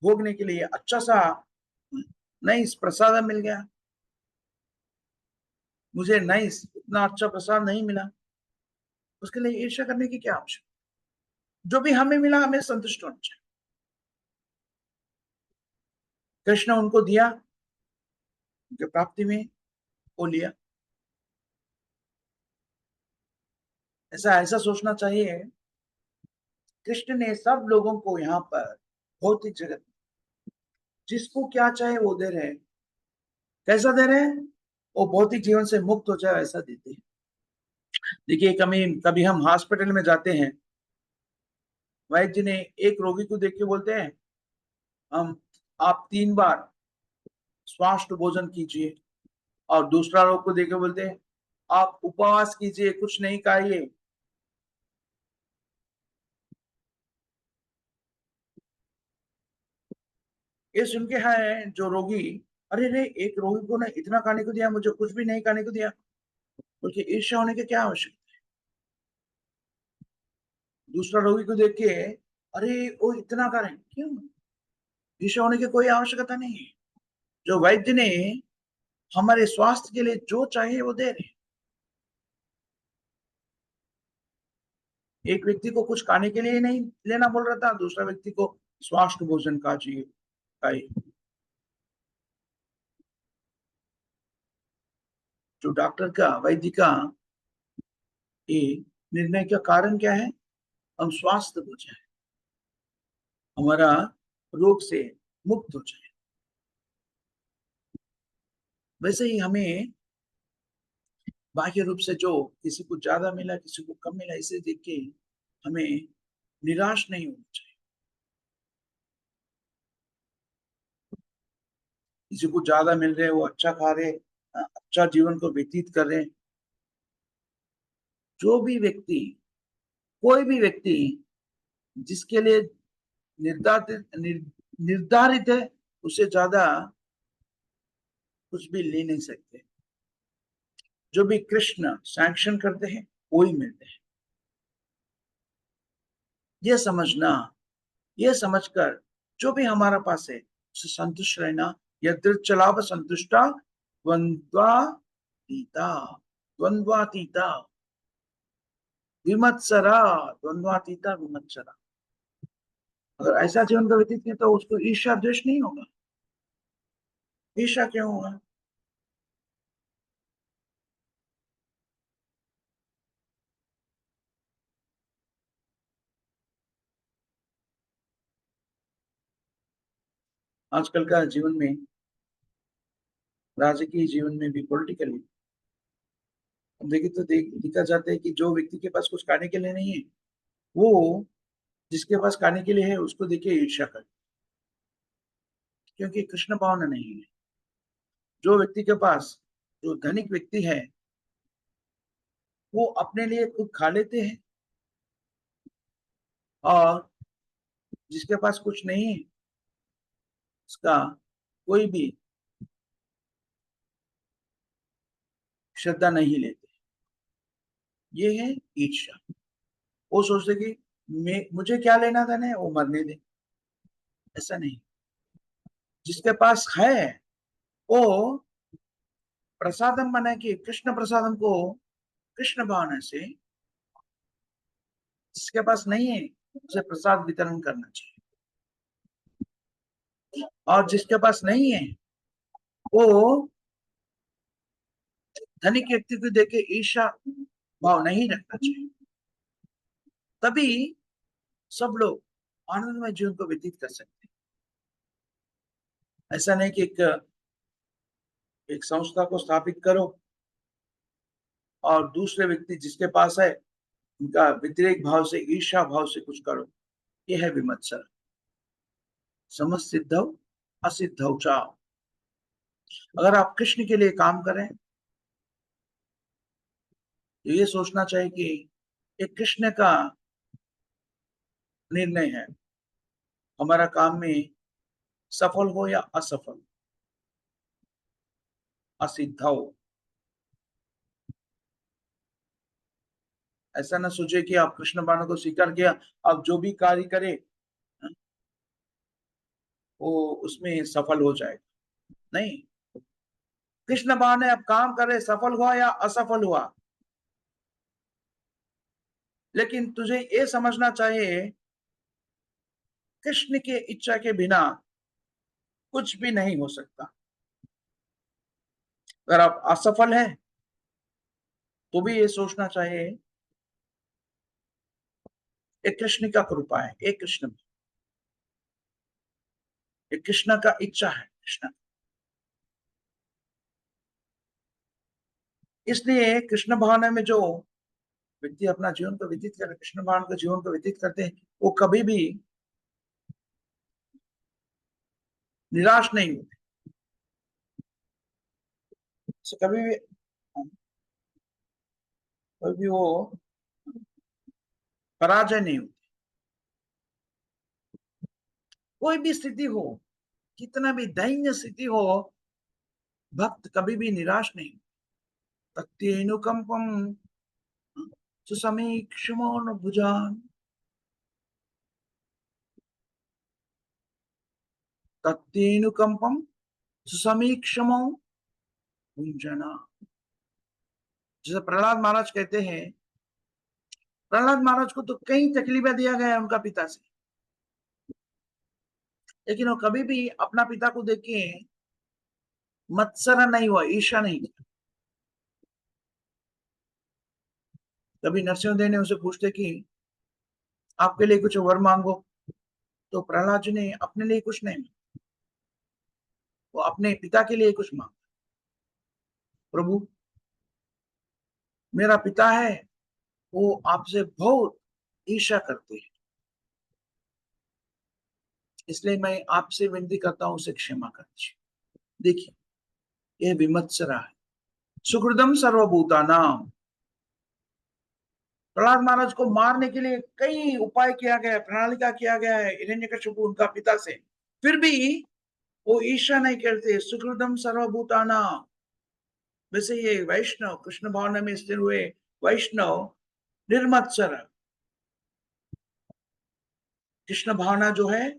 भोगने के लिए अच्छा सा नहीं प्रसाद मिल गया, मुझे नहीं इतना अच्छा प्रसाद नहीं मिला, उसके लिए ईर्ष्या करने की क्या आवश्यकता? जो भी हमें मिला हमें संतुष्ट होना चाहिए। कृष्ण उनको दिया, उनके प्राप्ति में वो लिया। ऐसा सोचना चाहिए, कृष्ण ने सब लोगों को यहाँ पर भौतिक जगत, जिसको क्या चाहे वो दे रहे हैं। कैसा दे रहे हैं? वो भौतिक जीवन से मुक्त हो जाए ऐसा देते हैं। देखिए, कभी कभी हम हॉस्पिटल में जाते हैं, वैद्य ने एक रोगी को देख के बोलते हैं, हम आप 3 बार स्वास्थ्य भोजन कीजिए, और दूसरा रोग को देख के बोलते हैं आप उपवास कीजिए, कुछ नहीं खाइए। ये सुन के है जो रोगी, अरे रे, एक रोगी को ने इतना खाने को दिया, मुझे कुछ भी नहीं खाने को दिया, बल्कि ईर्ष्या होने की क्या आवश्यकता? दूसरा रोगी को देख के, अरे वो इतना खा रहे हैं, क्यों? ईर्ष्या होने की कोई आवश्यकता नहीं है। जो वैद्य ने हमारे स्वास्थ्य के लिए जो चाहिए वो दे रहे। एक व्यक्ति को कुछ खाने के लिए नहीं लेना बोल रहा था, दूसरा व्यक्ति को स्वास्थ्य भोजन का चाहिए, खाइए। जो डॉक्टर का, वैद्य का ये निर्णय का कारण क्या है? हम स्वास्थ्य हो जाए, हमारा रोग से मुक्त हो जाए। वैसे ही हमें बाह्य रूप से जो किसी को ज्यादा मिला, किसी को कम मिला, इसे देख के हमें निराश नहीं होना चाहिए। किसी को ज्यादा मिल रहे, वो अच्छा खा रहे, अच्छा जीवन को व्यतीत कर रहे। जो भी व्यक्ति, कोई भी व्यक्ति जिसके लिए निर्धारित है, उससे ज्यादा कुछ भी ले नहीं सकते। जो भी कृष्ण सैंक्शन करते हैं वही मिलते हैं। ये समझना, ये समझकर जो भी हमारा पास है उससे संतुष्ट रहना। यदृच्छलाभ संतुष्टा द्वंद्वातीता, द्वंद्वातीता विमत्सरा, द्वंद्वातीता विमत्सरा। अगर ऐसा जीवन का व्यतीत किया तो उसको ईर्ष्या द्वेष नहीं होगा। ईर्ष्या क्यों होगा? आजकल का जीवन में, राजकीय जीवन में भी, पॉलिटिकली देखिए तो देखा जाता है कि जो व्यक्ति के पास कुछ खाने के लिए नहीं है, वो जिसके पास खाने के लिए है उसको देखिए ईर्ष्या कर, क्योंकि कृष्ण भावना नहीं है। जो व्यक्ति के पास, जो धनिक व्यक्ति है, वो अपने लिए खुद खा लेते हैं, और जिसके पास कुछ नहीं है उसका कोई भी श्रद्धा नहीं लेते। ये है ईर्ष्या। वो सोचते कि मुझे क्या लेना देना है, वो मरने दे। ऐसा नहीं, जिसके पास है वो प्रसादम बना कि कृष्ण प्रसादम को कृष्ण भावना से, जिसके पास नहीं है उसे प्रसाद वितरण करना चाहिए। और जिसके पास नहीं है वो धनिक व्यक्ति को देखे ईर्ष्या भाव नहीं रखना चाहिए। तभी सब लोग आनंदमय जीवन को व्यतीत कर सकते हैं। ऐसा नहीं कि एक संस्था को स्थापित करो और दूसरे व्यक्ति जिसके पास है उनका व्यतिरेक भाव से, ईर्ष्या भाव से कुछ करो। यह है विमत्सर। समसिद्धौ असिद्धौ च। अगर आप कृष्ण के लिए काम करें तो ये सोचना चाहिए कि ये कृष्ण का निर्णय है, हमारा काम में सफल हो या असफल। असिद्धौ, ऐसा ना सोचे कि आप कृष्ण भावना को स्वीकार किया, आप जो भी कार्य करें वो उसमें सफल हो जाएगा। नहीं, कृष्ण भावना अब काम करे, सफल हुआ या असफल हुआ, लेकिन तुझे ये समझना चाहिए कृष्ण के इच्छा के बिना कुछ भी नहीं हो सकता। अगर आप असफल हैं तो भी ये सोचना चाहिए एक कृष्ण का कृपा है, एक कृष्ण, एक कृष्ण का इच्छा है। कृष्ण, इसलिए कृष्ण भावना में जो व्यक्ति अपना जीवन को व्यतीत कर, कृष्ण भावना का जीवन को व्यतीत करते हैं, वो कभी भी निराश नहीं होते। कभी भी, कभी वो पराजय नहीं होती। कोई भी स्थिति हो, कितना भी दैन्य स्थिति हो, भक्त कभी भी निराश नहीं। तत्तेनुकंपम सुसमीक्षमो न भुजान, तत्तेनुकंपम सुसमीक्षमो भुंजना। जैसे प्रहलाद महाराज कहते हैं, प्रहलाद महाराज को तो कई तकलीफें दिया गया है उनका पिता से, लेकिन वो कभी भी अपना पिता को देख के मत्सरा नहीं हुआ, ईर्ष्या नहीं किया। कभी नरसिंहदेव ने उसे पूछते कि आपके लिए कुछ वर मांगो, तो प्रहलाद जी ने अपने लिए कुछ नहीं मांगा, वो अपने पिता के लिए कुछ मांगा। प्रभु, मेरा पिता है, वो आपसे बहुत ईर्ष्या करते हैं, इसलिए मैं आपसे विनती करता हूं उसे क्षमा कर दीजिए। देखिए, यह विमत्सरा है। सुकृदम सर्वभूतानाम। प्रहलाद महाराज को मारने के लिए कई उपाय किया गया, प्रणालिका किया गया है हिरण्यकशिपु उनका पिता से, फिर भी वो ईर्ष्या नहीं करते। सुकृदम सर्वभूतानाम। वैसे ये वैष्णव, कृष्ण भावना में स्थिर हुए वैष्णव निर्मत्सर, कृष्ण भावना जो है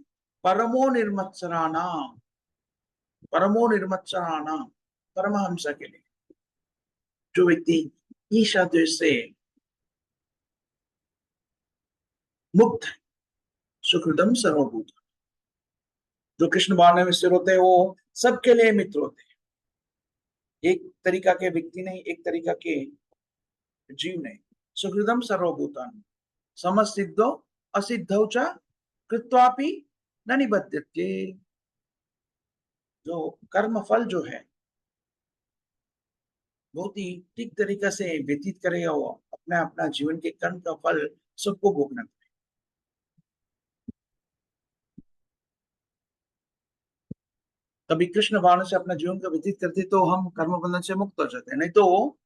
परमो निर्मत्सराणाम, परमो निर्मत्सराणाम, परमहंस के लिए, जो व्यक्ति ईर्ष्या द्वेष से मुक्त है, सुहृदम सर्वभूत, जो कृष्ण भावना में स्थिर होते हैं वो सबके लिए मित्र होते हैं। एक तरीका के व्यक्ति नहीं, एक तरीका के जीव नहीं। सुहृदम सर्वभूतान समसिद्धो असिद्धौ च कृत्वापि न निबध्यते। जो कर्म फल जो है बहुत ही ठीक तरीका से व्यतीत करेगा, वो अपना अपना जीवन के कर्म का फल सबको भोगना पड़ेगा। तभी कृष्ण भावना से अपना जीवन का व्यतीत करते तो हम कर्म बंधन से मुक्त हो जाते हैं, नहीं तो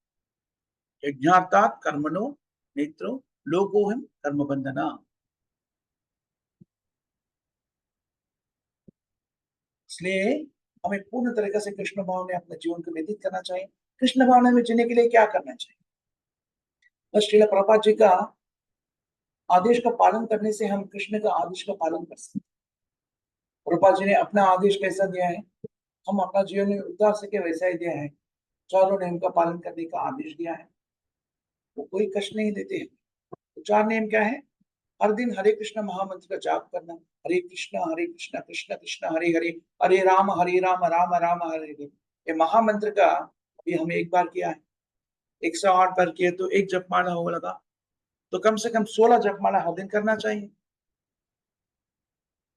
यज्ञार्थात् कर्मणो नेत्रो लोकोहम कर्म बंधना। इसलिए हमें पूर्ण तरीके से कृष्ण भाव में अपने जीवन को व्यतीत करना चाहिए। कृष्ण भावना में जीने के लिए क्या करना चाहिए? बस श्रील प्रभुपाद जी का आदेश का पालन करने से हम कृष्ण का आदेश का पालन कर सकते हैं। प्रभुपाद जी ने अपना आदेश कैसा दिया है, हम अपना जीवन में उतार सके वैसा ही दिया है। चारों नियम का पालन करने का आदेश दिया है, वो कोई कष्ट नहीं देते हैं। तो चार नियम क्या है? हर दिन हरे कृष्ण महामंत्र का जाप करना, हरे कृष्ण कृष्ण कृष्ण हरे हरे, हरे राम राम राम हरे हरे। ये महामंत्र का अभी हमने एक बार किया है, 108 बार किए तो एक जपमाला हो लगा, तो कम से कम 16 जपमाला हर दिन करना चाहिए।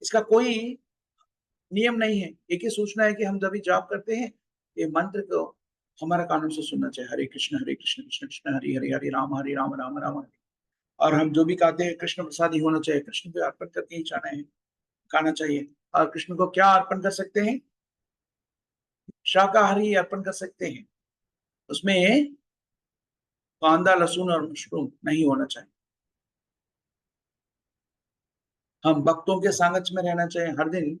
इसका कोई नियम नहीं है, एक ही सूचना है कि हम जब भी जाप करते हैं ये मंत्र को हमारा कानून से सुनना चाहिए। हरे कृष्ण कृष्ण कृष्ण हरे हरे, हरे राम राम राम हरे। और हम जो भी कहते हैं कृष्ण प्रसाद ही होना चाहिए, कृष्ण को अर्पण करके ही जाना है, खाना चाहिए। और कृष्ण को क्या अर्पण कर सकते हैं? शाकाहारी अर्पण कर सकते हैं, उसमें कांदा लहसुन और मशरूम नहीं होना चाहिए। हम भक्तों के सांगत में रहना चाहिए, हर दिन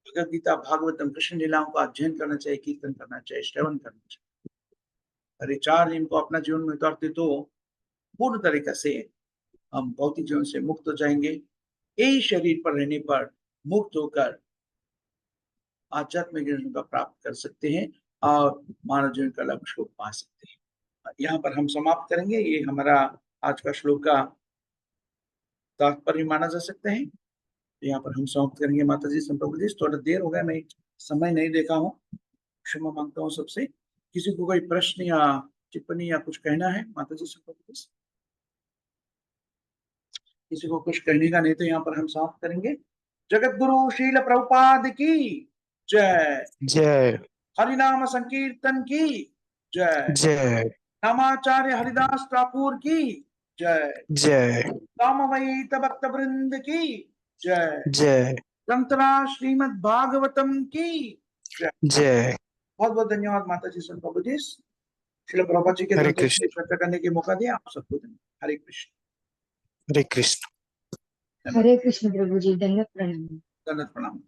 भगवद गीता भागवतम कृष्ण लीलाओं का अध्ययन करना चाहिए, कीर्तन करना चाहिए, श्रवण करना चाहिए। अरे चार दिन को अपना जीवन में उतारते तो पूर्ण तरीके से हम भौतिक जीवन से मुक्त हो जाएंगे। यही शरीर पर रहने पर मुक्त होकर आध्यात्मिक जीवन का प्राप्त कर सकते हैं और मानव जीवन का लक्ष्य को पा सकते हैं। यहाँ पर हम समाप्त करेंगे। ये हमारा आज का श्लोक का तात्पर्य माना जा सकता है। यहाँ पर हम समाप्त करेंगे। माता जी संप्रभु जी, थोड़ा देर हो गया, मैं समय नहीं देखा हूँ, क्षमा मांगता हूँ सबसे। किसी को कोई प्रश्न या टिप्पणी या कुछ कहना है माता जी संप्रभु जी? किसी को कुछ कहने का नहीं तो यहाँ पर हम समाप्त करेंगे। जगत गुरु शील प्रभुपाद की जय जय। हरिनाम संकीर्तन की जय जय। नामाचार्य हरिदास ठाकुर की जय जय। रामवैत भक्त वृंद की जय जय। ग्रंथरा श्रीमद् भागवतम की जय। जय। बहुत बहुत धन्यवाद माता जी संप्रभु जी, श्रील प्रभुपाद जी के हरे ग्रंथों कृष्ण। की चर्चा करने की मौका दिया। आप सबको धन्यवाद। हरे कृष्ण। हरे कृष्ण। हरे कृष्ण प्रभु जी, दंडवत प्रणाम। दंडवत प्रणाम।